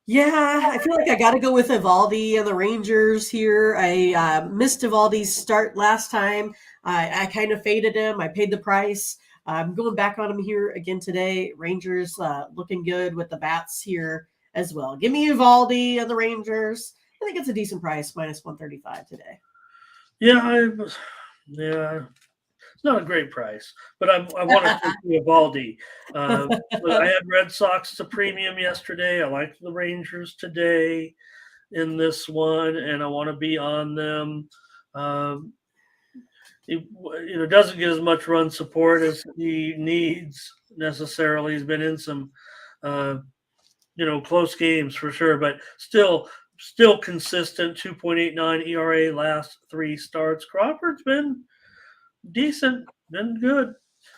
Yeah, I feel like I got to go with Eovaldi and the Rangers here. I missed Eovaldi's start last time. I kind of faded him. I paid the price. I'm going back on him here again today. Rangers looking good with the bats here as well. Give me Eovaldi and the Rangers. I think it's a decent price, minus 135 today. Yeah, it's not a great price, but I want to take Eovaldi. I had Red Sox as a premium yesterday. I like the Rangers today in this one, and I want to be on them. He doesn't get as much run support as he needs necessarily. He's been in some close games for sure, but still consistent. 2.89 ERA last 3 starts. Crawford's been decent, been good.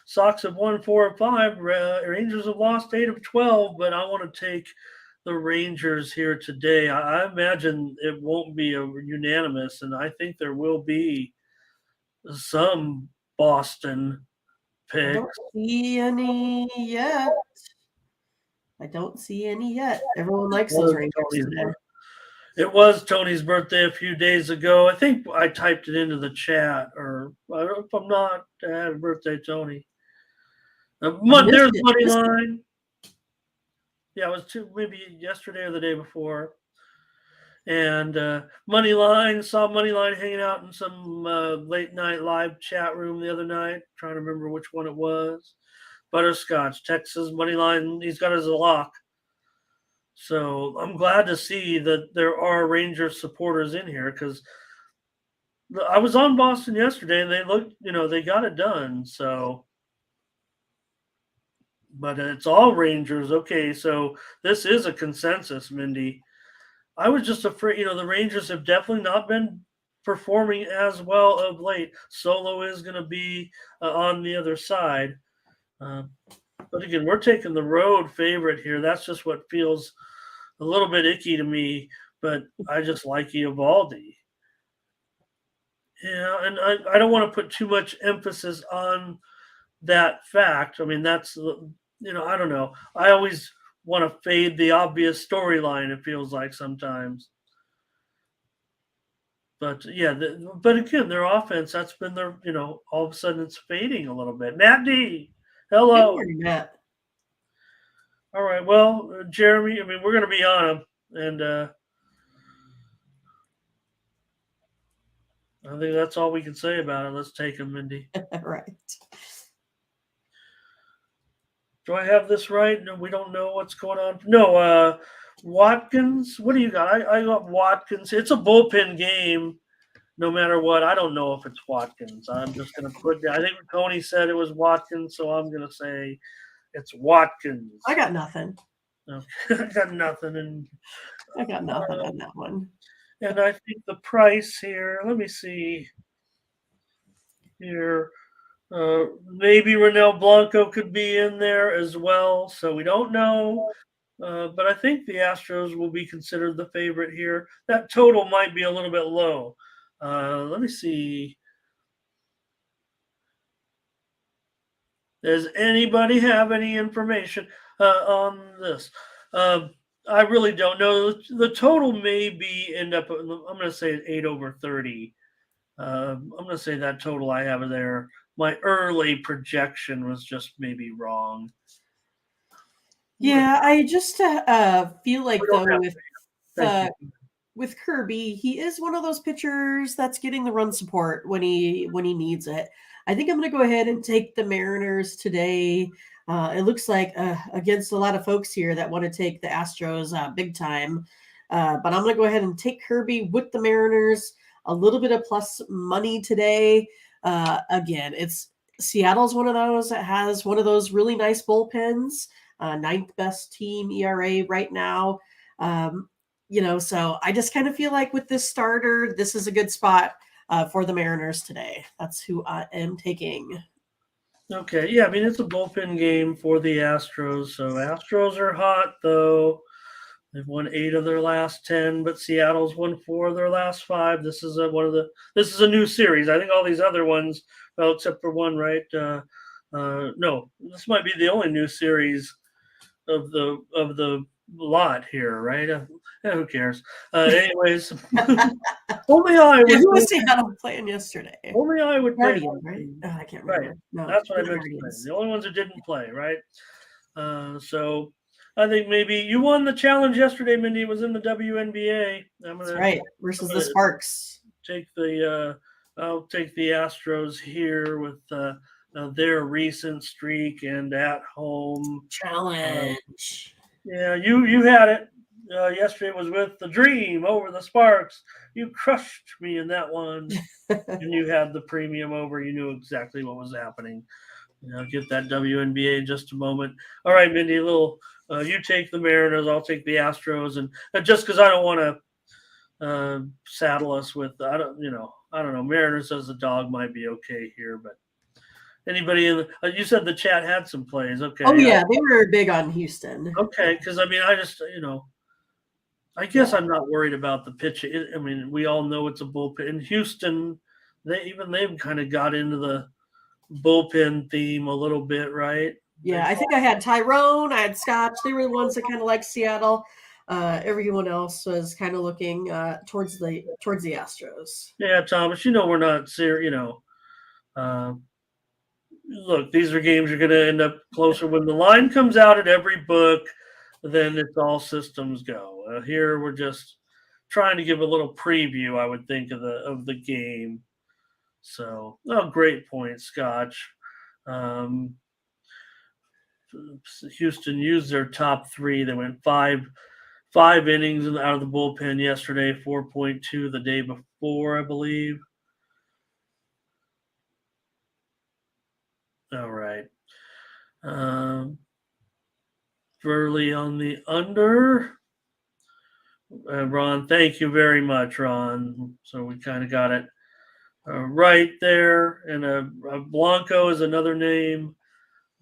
Sox have won 4 of 5. Rangers have lost 8 of 12, but I want to take the Rangers here today. I imagine it won't be a unanimous, and I think there will be some Boston picks. I don't see any yet. Everyone likes those Rangers today. It was Tony's birthday a few days ago. I think I typed it into the chat, or if I'm not, happy birthday, Tony. There's money line. Yeah, it was maybe yesterday or the day before. And money line, saw money line hanging out in some late night live chat room the other night. Trying to remember which one it was. Butterscotch, Texas money line. He's got his lock. So I'm glad to see that there are Rangers supporters in here, because I was on Boston yesterday and they looked, they got it done. So, but it's all Rangers. Okay, so this is a consensus, Mindy. I was just afraid, the Rangers have definitely not been performing as well of late. Solo is going to be on the other side. But again, we're taking the road favorite here. That's just what feels a little bit icky to me, but I just like Eovaldi. Yeah, and I don't want to put too much emphasis on that fact. I mean, that's, I don't know. I always want to fade the obvious storyline, it feels like sometimes. But yeah, but again, their offense, that's been their, all of a sudden it's fading a little bit. Matt D, hello. Good morning, Matt. All right, well, Jeremy, I mean, we're going to be on him, and I think that's all we can say about it. Let's take him, Mindy. Right. Do I have this right? No, we don't know what's going on. No, Watkins. What do you got? I got Watkins. It's a bullpen game, no matter what. I don't know if it's Watkins. I'm just going to put. I think Tony said it was Watkins, so I'm going to say it's Watkins. I got nothing. Okay. I got nothing, I got nothing on that one. And I think the price here. Let me see here. Maybe Ronel Blanco could be in there as well, so we don't know. But I think the Astros will be considered the favorite here. That total might be a little bit low. Let me see. Does anybody have any information on this? I really don't know. The total may end up, I'm going to say 8/30. I'm going to say that total I have there. My early projection was just maybe wrong. Yeah, I just feel like, though, with Kirby, he is one of those pitchers that's getting the run support when he needs it. I think I'm going to go ahead and take the Mariners today. It looks like against a lot of folks here that want to take the Astros big time. But I'm going to go ahead and take Kirby with the Mariners. A little bit of plus money today. Again, it's Seattle's one of those that has one of those really nice bullpens. Ninth best team ERA right now. So I just kind of feel like with this starter, this is a good spot for the Mariners today. That's who I am taking. Okay, yeah, I mean, it's a bullpen game for the Astros. So Astros are hot, though. They've won 8 of their last 10, but Seattle's won 4 of their last 5. This is this is a new series. I think all these other ones, well, except for one, right? No, this might be the only new series of the lot here, right? Who cares? Anyways, only I would. Who was Seattle playing yesterday? Only I would play. Guardian, right? Oh, I can't Right. remember. No, That's what I meant to Guardians. say. The only ones that didn't play, right? So I think maybe you won the challenge yesterday, Mindy. It was in the WNBA. That's right. Versus the Sparks. I'll take the Astros here with their recent streak and at home challenge. Yeah, you had it. Yesterday was with the Dream over the Sparks. You crushed me in that one. And you had the premium over. You knew exactly what was happening. Get that WNBA in just a moment. All right, Mindy, you take the Mariners. I'll take the Astros. And just because I don't want to saddle us with, I don't know. Mariners as a dog might be okay here, but anybody in you said the chat had some plays. Okay. Oh, yeah, they were big on Houston. Okay, because I mean, I just, I guess I'm not worried about the pitch. I mean, we all know it's a bullpen. In Houston, they've kind of got into the bullpen theme a little bit, right? Yeah, I think I had Tyrone, I had Scotch. They were the ones that kind of like Seattle. Everyone else was kind of looking towards the Astros. Yeah, Thomas, we're not serious. Look, these are games you're going to end up closer when the line comes out at every book. Then it's all systems go. Here we're just trying to give a little preview, I would think, of the game. So, great point, Scotch. Houston used their top 3. They went five innings out of the bullpen yesterday, 4.2 the day before, I believe. All right. Burley on the under. Ron, thank you very much, Ron. So we kind of got it right there. And Blanco is another name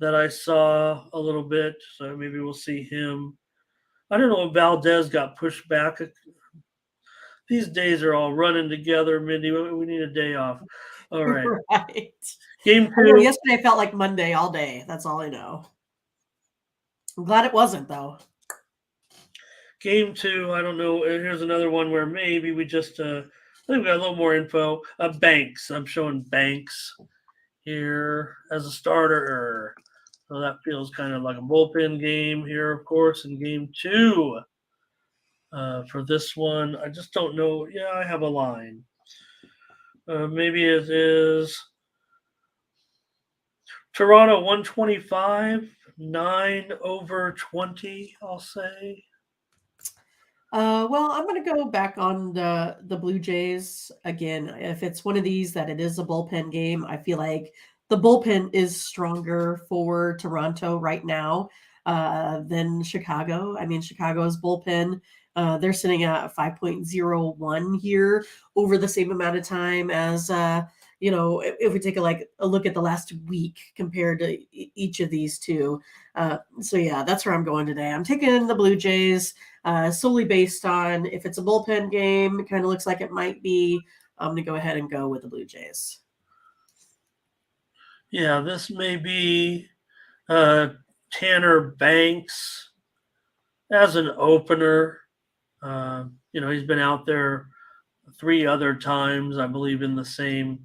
that I saw a little bit. So maybe we'll see him. I don't know if Valdez got pushed back. These days are all running together, Mindy. We need a day off. All right. Right. Game 2. Yesterday felt like Monday all day. That's all I know. I'm glad it wasn't, though. Game 2, I don't know. Here's another one where maybe we just, I think we got a little more info. Banks. I'm showing Banks here as a starter. So that feels kind of like a bullpen game here, of course, in game 2. For this one, I just don't know. Yeah, I have a line. Maybe it is Toronto 125, 9 over 20, I'll say. Well, I'm going to go back on the Blue Jays again. If it's one of these that it is a bullpen game, I feel like the bullpen is stronger for Toronto right now than Chicago. I mean, Chicago's bullpen, they're sitting at 5.01 here over the same amount of time as if we take a look at the last week compared to each of these two. So yeah, that's where I'm going today. I'm taking the Blue Jays solely based on if it's a bullpen game, it kind of looks like it might be. I'm going to go ahead and go with the Blue Jays. Yeah, this may be Tanner Banks as an opener. He's been out there 3 other times, I believe, in the same.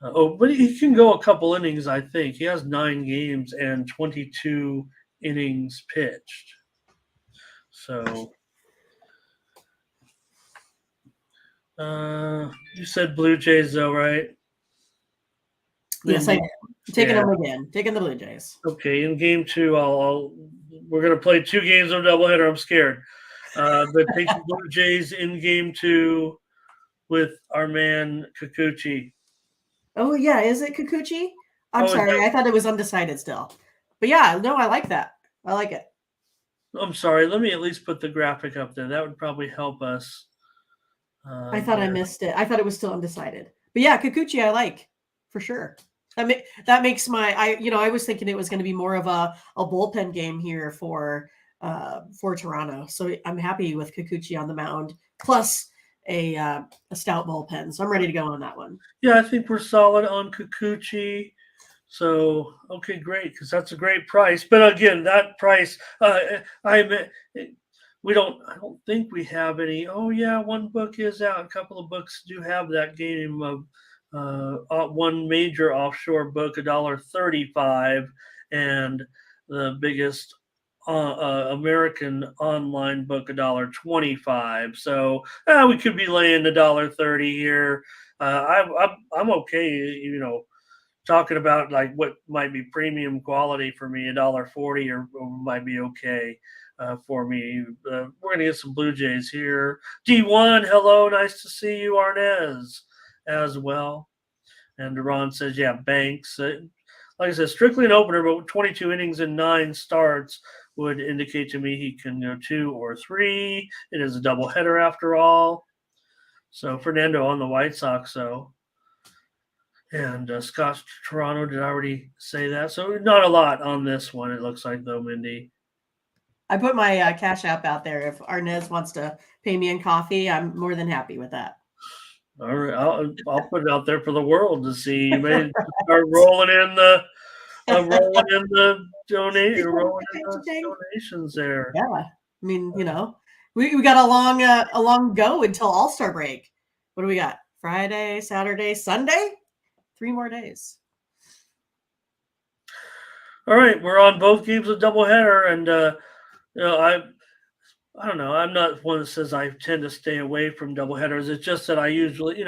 But he can go a couple innings, I think. He has 9 games and 22 innings pitched. So You said Blue Jays though, right? Yes, I Mindy? am. Taking Yeah. them again. Taking the Blue Jays. Okay. In game 2, we're gonna play 2 games of doubleheader. I'm scared. But take the Blue Jays in game 2 with our man Kikuchi. Oh yeah, is it Kikuchi? I'm Oh, sorry, I thought it was undecided still. But yeah, no, I like that. I like it. I'm sorry. Let me at least put the graphic up there. That would probably help us. I thought I There. missed it. I thought it was still undecided. But yeah, Kikuchi I like for sure. That makes my I was thinking it was going to be more of a bullpen game here for Toronto. So I'm happy with Kikuchi on the mound plus a stout bullpen. So I'm ready to go on that one. Yeah, I think we're solid on Kikuchi. So okay, great, because that's a great price. But again, that price, we don't. I don't think we have any. Oh yeah, one book is out. A couple of books do have that game of one major offshore book, $1.35, and the biggest American online book, $1.25. So we could be laying $1.30 here. I'm okay. Talking about like what might be premium quality for me, $1.40 or might be okay for me. We're gonna get some Blue Jays here. D1, hello, nice to see you, Arnez, as well. And Ron says, yeah, Banks. Like I said, strictly an opener, but 22 innings and 9 starts would indicate to me he can go 2 or 3. It is a doubleheader after all. So Fernando on the White Sox, so. And Scott Toronto, did I already say that? So not a lot on this one, it looks like, though, Mindy. I put my Cash App out there. If Arnez wants to pay me in coffee, I'm more than happy with that. All right, I'll put it out there for the world to see. You may start rolling in the donations there. Yeah, I mean, we got a long go until All-Star break. What do we got? Friday, Saturday, Sunday? 3 more days. All right, we're on both games of doubleheader, and I don't know. I'm not one that says I tend to stay away from doubleheaders. It's just that I usually,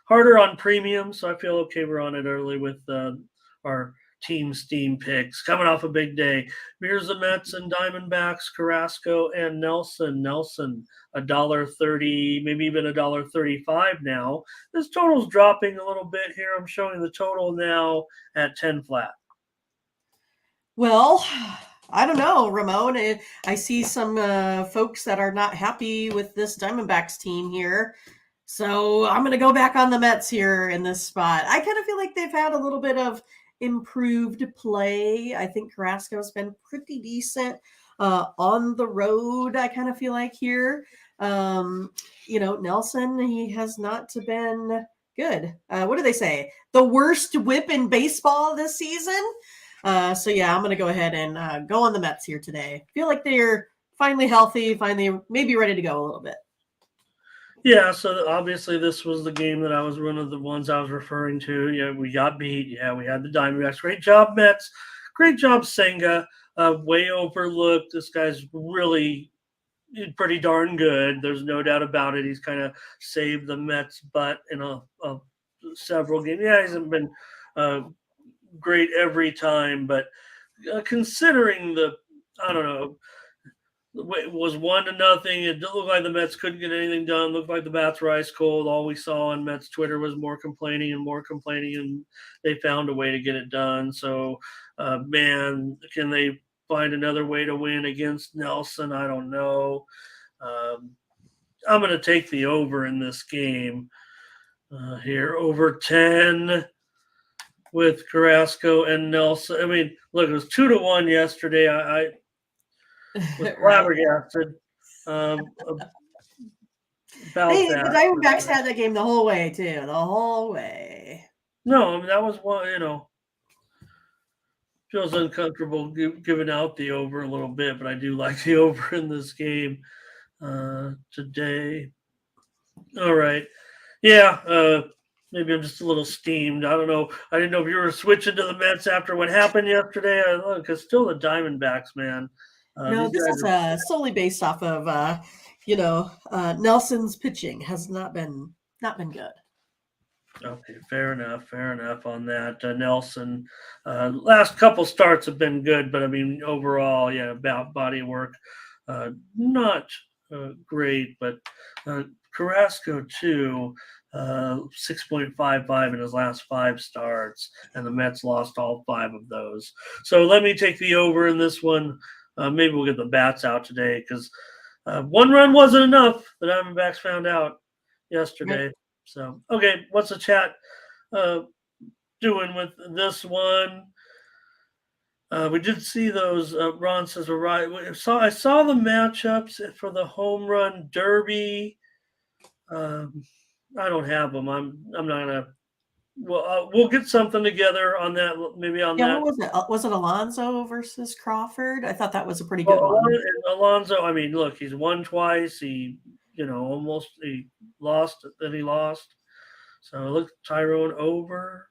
harder on premium, so I feel okay. We're on it early with our Team Steam picks coming off a big day. Here's the Mets and Diamondbacks, Carrasco and Nelson. Nelson $1.30, maybe even $1.35 now. This total's dropping a little bit here. I'm showing the total now at 10 flat. Well, I don't know, Ramon. I see some folks that are not happy with this Diamondbacks team here. So I'm going to go back on the Mets here in this spot. I kind of feel like they've had a little bit of improved play. I think Carrasco's been pretty decent on the road, I kind of feel like here. Nelson, he has not been good. What do they say? The worst whip in baseball this season? So yeah, I'm going to go ahead and go on the Mets here today. Feel like they're finally healthy, finally maybe ready to go a little bit. Yeah, so obviously this was the game that I was one of the ones I was referring to. Yeah, we got beat. Yeah, we had the Diamondbacks. Great job, Mets. Great job, Senga. Way overlooked. This guy's really pretty darn good. There's no doubt about it. He's kind of saved the Mets' butt in a several games. Yeah, he hasn't been great every time, but considering I don't know, it was 1-0. It didn't look like the Mets couldn't get anything done. It looked like the bats were ice cold. All we saw on Mets Twitter was more complaining, and they found a way to get it done. So, man, can they find another way to win against Nelson? I don't know. I'm going to take the over in this game here, over 10 with Carrasco and Nelson. I mean, look, it was 2-1 yesterday. I was flabbergasted about that. The Diamondbacks had that game the whole way, too. The whole way. No, I mean, that was one, feels uncomfortable giving out the over a little bit, but I do like the over in this game today. All right. Yeah, maybe I'm just a little steamed. I don't know. I didn't know if you were switching to the Mets after what happened yesterday. Because still the Diamondbacks, man. No, this is solely based off of, Nelson's pitching has not been good. Okay, fair enough on that. Nelson, last couple starts have been good, but I mean overall, yeah, about body work, not great. But Carrasco too, 6.55 in his last 5 starts, and the Mets lost all 5 of those. So let me take the over in this one. Maybe we'll get the bats out today because 1 run wasn't enough. The Diamondbacks found out yesterday. Right. So, okay, what's the chat doing with this one? We did see those. Ron says, "All right." I saw the matchups for the home run derby. I don't have them. I'm not gonna. Well, we'll get something together on that. Maybe on that. What was it? Was it Alonso versus Crawford? I thought that was a pretty good one. Alonso. I mean, look, he's won twice. He lost. Then he lost. So look, Tyrone over.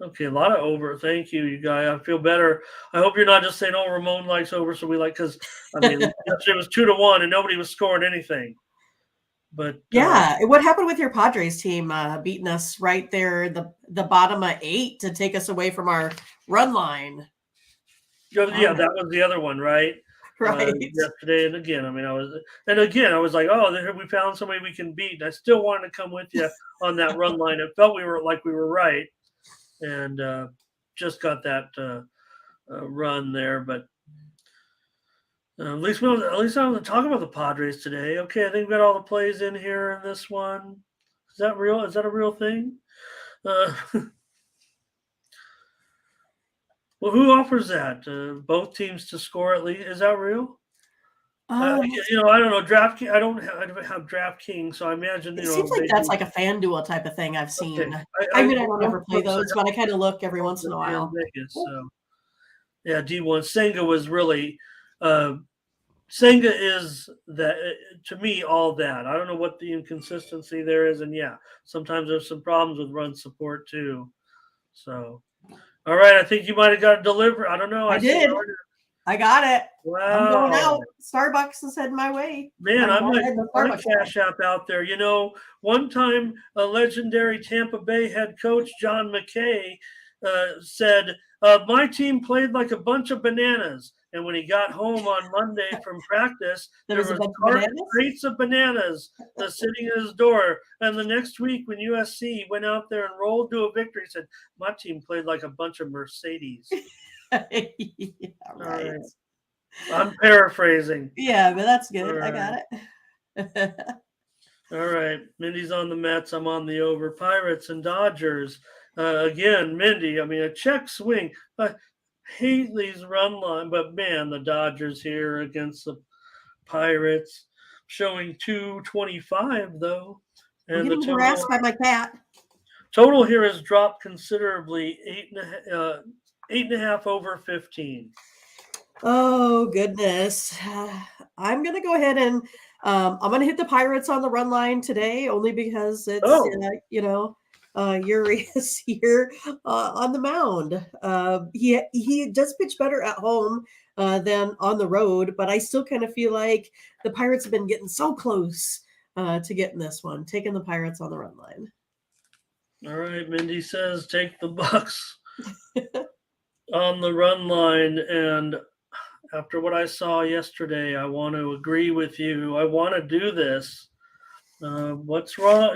Okay, a lot of over. Thank you, you guys. I feel better. I hope you're not just saying, "Oh, Ramon likes over," so we like because I mean, it was 2-1 and nobody was scoring anything. But yeah, what happened with your Padres team beating us right there, the bottom of 8 to take us away from our run line? Yeah, that was the other one, right? Right. Yesterday, and again, I mean, I was like, "Oh, we found somebody we can beat." And I still wanted to come with you on that run line. It felt we were right, and just got that run there. But at least I want to talk about the Padres today. Okay, I think we got all the plays in here in this one. Is that real? Is that a real thing? Well, who offers that? Both teams to score at least. Is that real? I don't know. I don't have DraftKings, so I imagine it seems like that's like a FanDuel type of thing I've seen. Okay. I don't ever play those, but I kind of look every once in a while. Vegas, so. Yeah, D1 Senga was really Senga is that to me all that. I don't know what the inconsistency there is, and yeah, sometimes there's some problems with run support too. So, all right, I think you might have got a delivery. I don't know. I did. I got it. Wow. I'm going out. Starbucks is heading my way. Man, I might cash app out there. One time a legendary Tampa Bay head coach, John McKay, said, "My team played like a bunch of bananas." And when he got home on Monday from practice, there was crates of bananas sitting at his door. And the next week, when USC went out there and rolled to a victory, he said, "My team played like a bunch of Mercedes." Yeah, right. I'm paraphrasing. Yeah, but that's good. Right. I got it. All right. Mindy's on the Mets. I'm on the over. Pirates and Dodgers. Again, Mindy, I mean, a check swing. I hate these run line, but man, the Dodgers here against the Pirates showing 225 though. And I'm getting harassed by my cat. Total here has dropped considerably, 8.5 over 15. Oh goodness. I'm gonna go ahead and I'm gonna hit the Pirates on the run line today, only because it's Urias here on the mound. He does pitch better at home than on the road, but I still kind of feel like the Pirates have been getting so close to getting this one, taking the Pirates on the run line. All right, Mindy says take the Bucks on the run line, and after what I saw yesterday, I want to agree with you. I want to do this. What's wrong?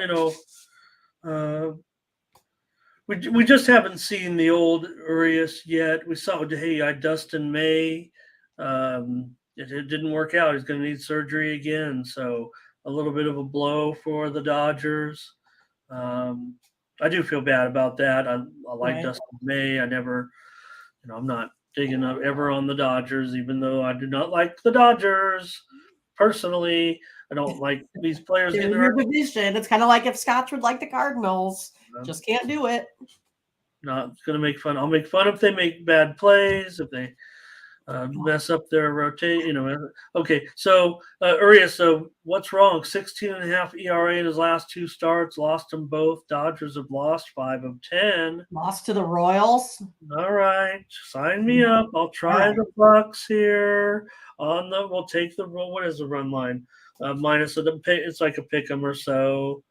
We just haven't seen the old Urias yet. We saw Dustin May. It didn't work out. He's going to need surgery again. So a little bit of a blow for the Dodgers. I do feel bad about that. I like Dustin May. I'm not digging up ever on the Dodgers, even though I do not like the Dodgers personally. I don't like these players in your division. It's kind of like if Scotch would like the Cardinals. Just can't do it. Not going to make fun. I'll make fun if they make bad plays. If they, mess up their rotation. Okay, so Urias, so what's wrong? 16.5 ERA in his last 2 starts, lost them both. Dodgers have lost 5 of 10. Lost to the Royals. All right, sign me up. I'll try right. the Bucks here. We'll take the what is the run line? Minus it's like a pick 'em or so.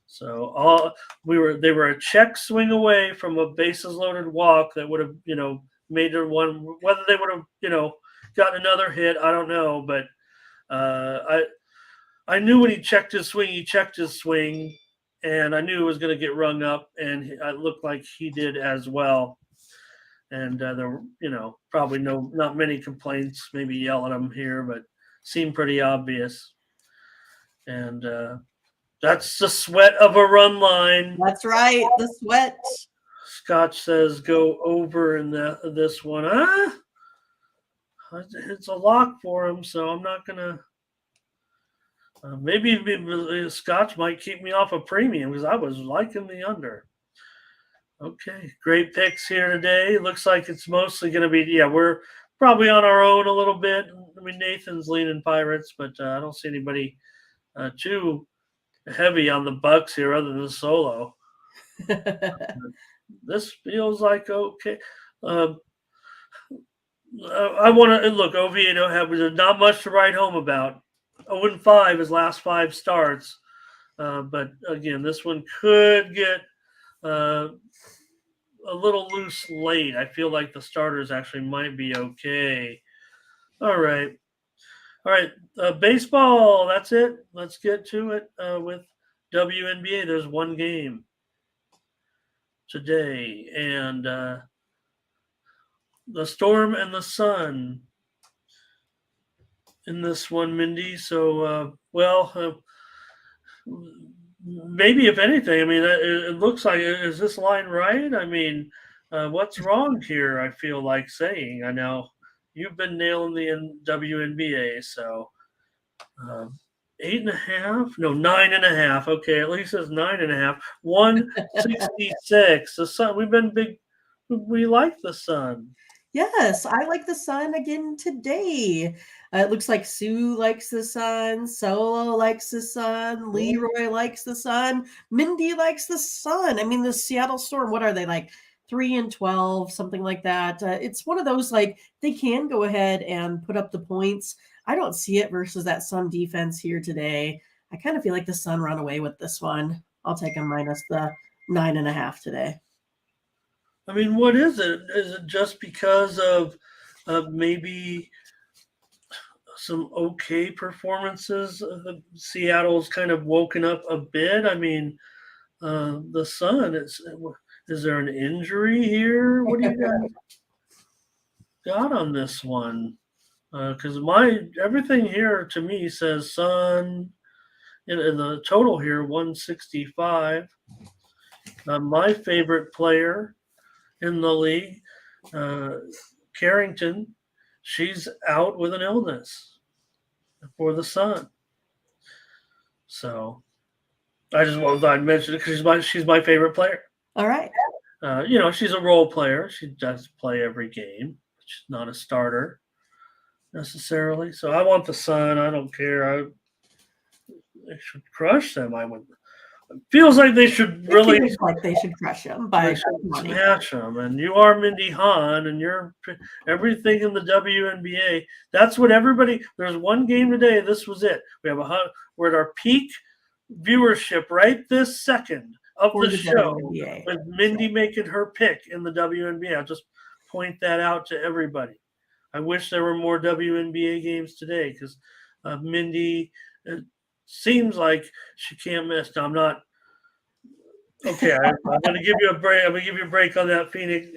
So they were a check swing away from a bases loaded walk that would have made it one. Whether they would have gotten another hit, I don't know. But I knew when he checked his swing, and I knew it was going to get rung up, and it looked like he did as well. And there were probably not many complaints, maybe yell at him here, but seemed pretty obvious. And that's the sweat of a run line. That's right, the sweat. Scotch says go over in this one. It's a lock for him, so I'm not gonna. Maybe Scotch might keep me off a premium because I was liking the under. Okay, great picks here today. Looks like it's mostly going to be we're probably on our own a little bit. I mean, Nathan's leaning Pirates, but I don't see anybody too heavy on the Bucks here other than Solo. This feels like okay. I want to look. Oviedo there's not much to write home about. 0-5 his last 5 starts, but again, this one could get a little loose late. I feel like the starters actually might be okay. All right. Baseball. That's it. Let's get to it with WNBA. There's one game today, and the Storm and the Sun in this one, Mindy. So, maybe if anything, I mean, it looks like, is this line right? I mean, what's wrong here? I feel like saying. I know you've been nailing the WNBA, so 8.5, no 9.5. Okay, at least it's 9.5. 166. The Sun. We've been big. We like the Sun. Yes, I like the Sun again today. It looks like Sue likes the Sun, Solo likes the Sun, Leroy likes the Sun, Mindy likes the Sun. I mean, the Seattle Storm, what are they, like 3-12, something like that? It's one of those, like, they can go ahead and put up the points. I don't see it versus that Sun defense here today. I kind of feel like the Sun run away with this one. I'll take them minus the 9.5 today. I mean, what is it? Is it just because of maybe some okay performances? Seattle's kind of woken up a bit. I mean, the Sun. Is there an injury here? What do you guys got on this one? Because everything here to me says Sun. In the total here, 165. My favorite player in the league, Carrington, she's out with an illness for the Sun. So I just wanted to mention it because she's my favorite player. All right. She's a role player. She does play every game. She's not a starter necessarily. So I want the Sun. I don't care. They should crush them. It feels like they should really. It feels like they should crush them by money. Smash them. And you are Mindy Hahne, and you're everything in the WNBA. That's what everybody. There's one game today. This was it. We're at our peak viewership right this second of the show WNBA. With Mindy making her pick in the WNBA. I'll just point that out to everybody. I wish there were more WNBA games today because Mindy. Seems like she can't miss. Now, I'm not okay. I'm going to give you a break. I'm going to give you a break on that Phoenix,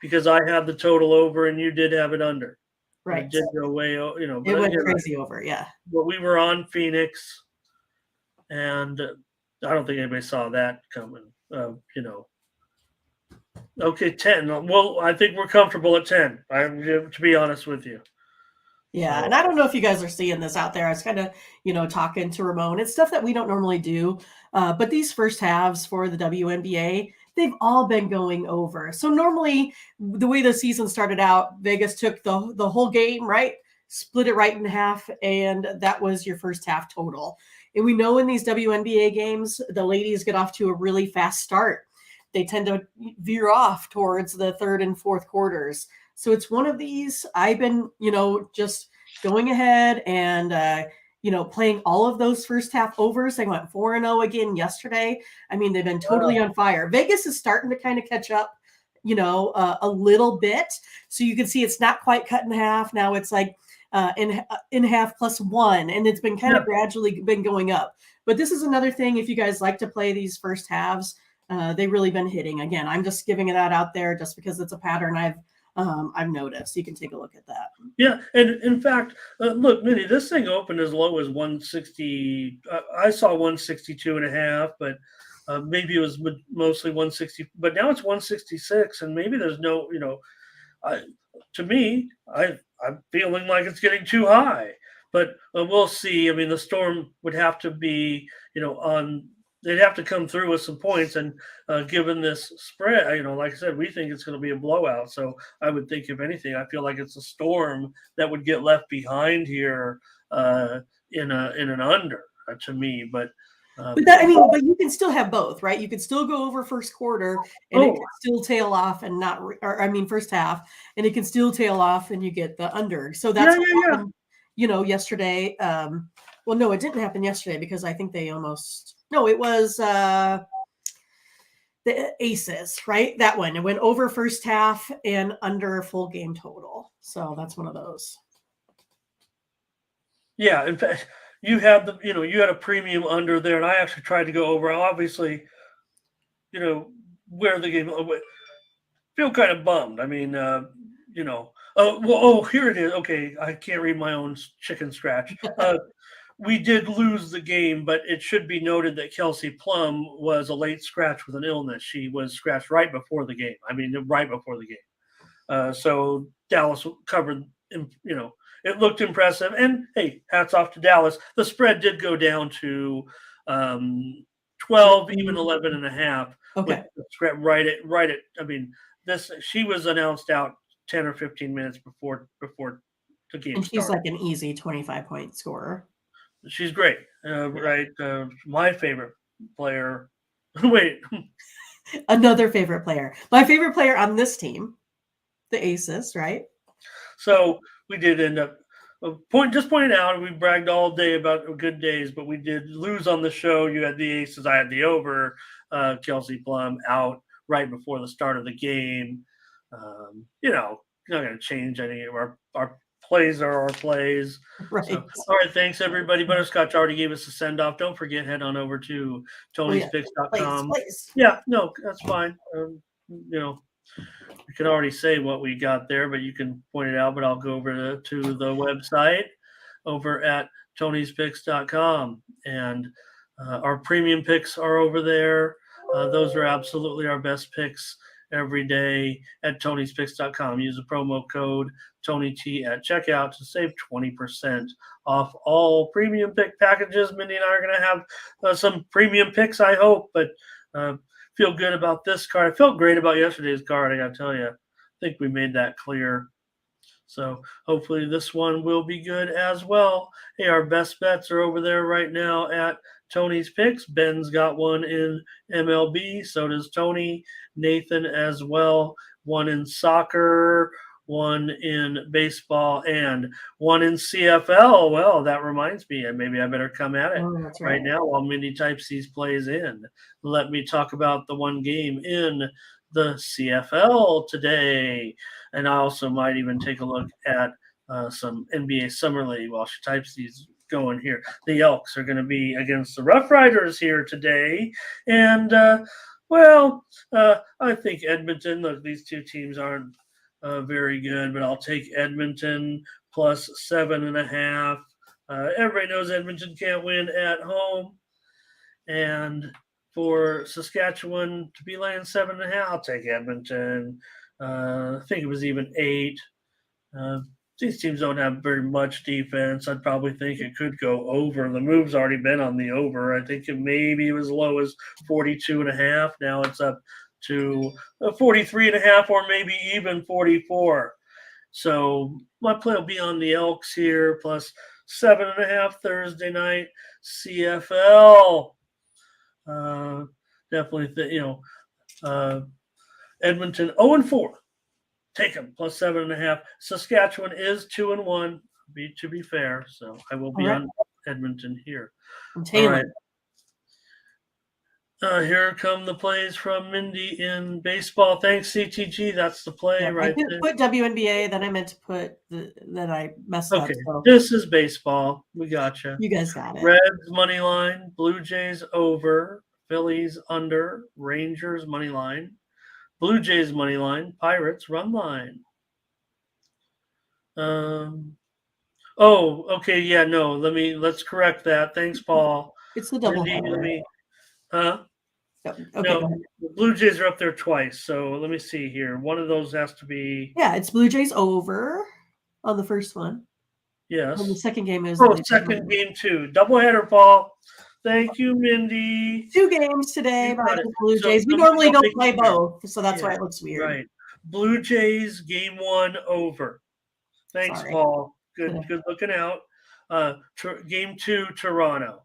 because I have the total over and you did have it under. Right. It did go way, It went crazy over, yeah. But we were on Phoenix, and I don't think anybody saw that coming. Okay, 10. Well, I think we're comfortable at 10. To be honest with you. Yeah, and I don't know if you guys are seeing this out there. I was kind of, talking to Ramon. It's stuff that we don't normally do. But these first halves for the WNBA, they've all been going over. So normally the way the season started out, Vegas took the whole game, right? Split it right in half, and that was your first half total. And we know in these WNBA games, the ladies get off to a really fast start. They tend to veer off towards the third and fourth quarters. So it's one of these. I've been, just going ahead and playing all of those first half overs. They went 4-0 again yesterday. I mean, they've been totally on fire. Vegas is starting to kind of catch up, a little bit. So you can see it's not quite cut in half. Now it's like in half +1, and it's been kind of gradually been going up. But this is another thing. If you guys like to play these first halves, they've really been hitting. Again, I'm just giving that out there just because it's a pattern I've noticed. You can take a look at that. Yeah, and in fact, look, Mindy, this thing opened as low as 160. I saw 162.5, but maybe it was mostly 160. But now it's 166, and maybe there's no, to me, I'm feeling like it's getting too high. But we'll see. I mean, the Storm would have to be, they'd have to come through with some points, and given this spread, like I said, we think it's going to be a blowout. So I would think, if anything, I feel like it's a Storm that would get left behind here in an under to me. But you can still have both, right? You could still go over first quarter, and it can still tail off, and first half, and it can still tail off, and you get the under. So that's what happened, yesterday. Well, no, it didn't happen yesterday because I think they almost. No, it was the Aces, right? That one. It went over first half and under full game total. So that's one of those. Yeah, in fact, you had a premium under there, and I actually tried to go over. Obviously, where the game. Feel kind of bummed. I mean, here it is. Okay, I can't read my own chicken scratch. We did lose the game, but it should be noted that Kelsey Plum was a late scratch with an illness. She was scratched right before the game. Right before the game. So Dallas covered, it looked impressive. And, hey, hats off to Dallas. The spread did go down to 12, even 11.5. Okay. Right at, she was announced out 10 or 15 minutes before the game and she's started. Like an easy 25-point scorer. She's great, right? My favorite player. Wait, another favorite player. My favorite player on this team, the Aces, right? So we did end up pointing out. We bragged all day about good days, but we did lose on the show. You had the Aces, I had the over. Kelsey Plum out right before the start of the game. Not going to change any of our plays are our plays. Right. So, all right, thanks everybody. Butterscotch already gave us a send off. Don't forget, head on over to Tony'sPicks.com. Please. Yeah, no, that's fine. You can already say what we got there, but you can point it out. But I'll go over to the website over at Tony'sPicks.com, and our premium picks are over there. Those are absolutely our best picks every day at Tony'sPicks.com. Use the promo code TonyT at checkout to save 20% off all premium pick packages. Mindy and I are going to have some premium picks, I hope, but feel good about this card. I felt great about yesterday's card, I got to tell you. I think we made that clear. So hopefully this one will be good as well. Hey, our best bets are over there right now at Tony's Picks. Ben's got one in MLB. So does Tony. Nathan as well. One in soccer, one in baseball, and one in CFL. Well, that reminds me, and maybe I better come at it right now while Mindy types these plays in. Let me talk about the one game in the CFL today. And I also might even take a look at some NBA Summer League while she types these going here. The Elks are going to be against the Rough Riders here today. And, I think Edmonton, look, these two teams aren't very good, but I'll take Edmonton plus 7.5. Everybody knows Edmonton can't win at home. And for Saskatchewan to be laying 7.5, I'll take Edmonton. I think it was even 8. These teams don't have very much defense. I'd probably think it could go over. The move's already been on the over. I think it maybe was as low as 42.5. Now it's up to 43.5 or maybe even 44. So my play will be on the Elks here, plus 7.5 Thursday night CFL. Definitely, Edmonton 0-4. Take them plus 7.5. Saskatchewan is 2-1. To be fair, so I will be on Edmonton here. All right. Here come the plays from Mindy in baseball. Thanks, CTG. That's the play right I there. put WNBA, then I meant to put that I messed up. Okay, So. this is baseball. We gotcha. You guys got it. Reds money line, Blue Jays over, Phillies under, Rangers money line, Blue Jays money line, Pirates run line. Oh, okay, yeah, no. Let's correct that. Thanks, Paul. It's the double header. Huh? Okay, no, the Blue Jays are up there twice. So let me see here. One of those has to be. Yeah, it's Blue Jays over on the first one. Yes. And the second game is. Second game too. Doubleheader, Paul. Thank you, Mindy. 2 games today by the Blue Jays. We normally don't play both, so that's why it looks weird. Right. Blue Jays game 1 over. Thanks, Paul. Good looking out. Game 2, Toronto.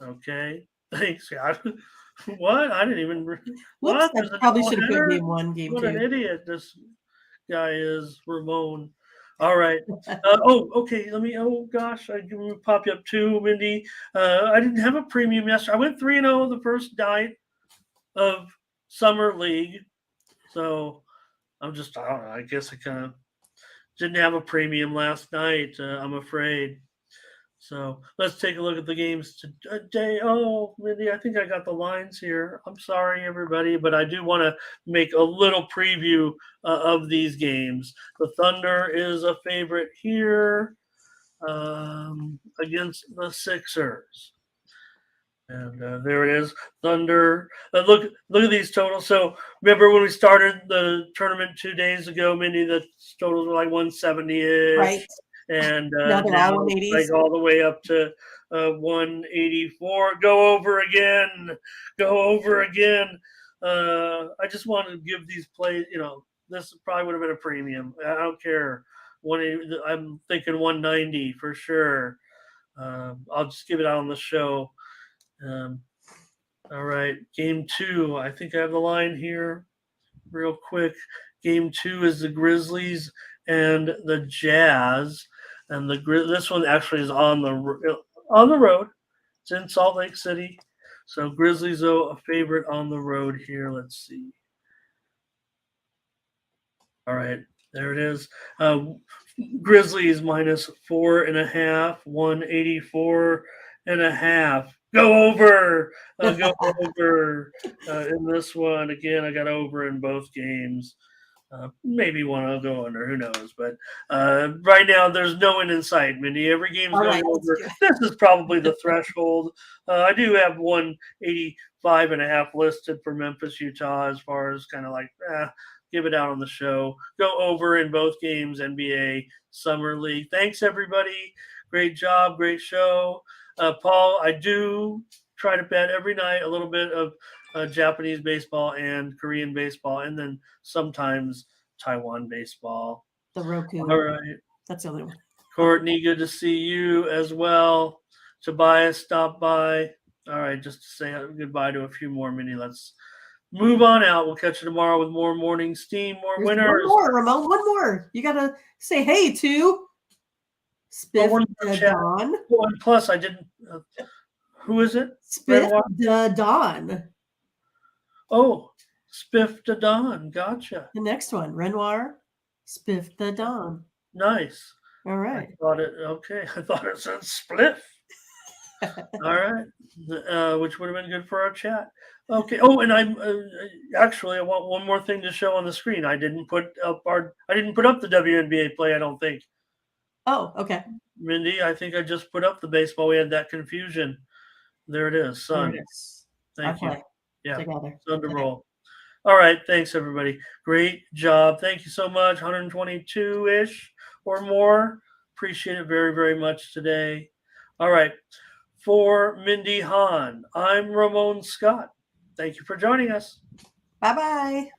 Okay. Thanks, God. What? I didn't even. Whoops, I probably should have put game 1, game 2. What an idiot this guy is, Ramon. All right. Okay. Oh gosh, I can pop you up too, Mindy. I didn't have a premium yesterday. I went 3-0 the first night of summer league, so I don't know. I guess I kind of didn't have a premium last night. I'm afraid. So let's take a look at the games today. Oh, Mindy, I think I got the lines here. I'm sorry, everybody, but I do want to make a little preview of these games. The Thunder is a favorite here against the Sixers. And there it is, Thunder. Look at these totals. So remember when we started the tournament 2 days ago, Mindy, the totals were like 170-ish. Right. And now they're all 180s. Like all the way up to 184. Go over again. I just wanted to give these plays, this probably would have been a premium. I don't care. I'm thinking 190 for sure. I'll just give it out on the show. All right. Game 2. I think I have the line here real quick. Game 2 is the Grizzlies and the Jazz. And this one actually is on the road. It's in Salt Lake City. So Grizzlies, though, a favorite on the road here. Let's see. All right, there it is. Grizzlies minus 4.5, 184.5. Go over. Go over in this one. Again, I got over in both games. Maybe one will go under, who knows? But right now, there's no end in sight, Mindy. Every game's going over. This is probably the threshold. I do have 185.5 listed for Memphis, Utah, as far as kind of like, give it out on the show. Go over in both games, NBA Summer League. Thanks, everybody. Great job, great show. Paul, I do try to bet every night a little bit of Japanese baseball and Korean baseball, and then sometimes Taiwan baseball. The Roku. All right. That's the other one. Courtney, good to see you as well. Tobias stopped by. All right, just to say goodbye to a few more, Minnie. Let's move on out. We'll catch you tomorrow with more morning steam, more winners. One more, Ramon. One more. You got to say hey to Spiff the Dawn. And plus, I didn't. Who is it? Spiff the Dawn. Oh, Spiff the Dawn. Gotcha. The next one, Renoir, Spiff the Dawn. Nice. All right. I thought it said spliff. All right. Which would have been good for our chat. Okay. Oh, and I'm actually I want one more thing to show on the screen. I didn't put up the WNBA play, I don't think. Oh, okay. Mindy, I think I just put up the baseball. We had that confusion. There it is. Sun. Thank you. Yeah. Sun to roll. All right. Thanks, everybody. Great job. Thank you so much. 122-ish or more. Appreciate it very, very much today. All right. For Mindy Hahne, I'm Ramon Scott. Thank you for joining us. Bye-bye.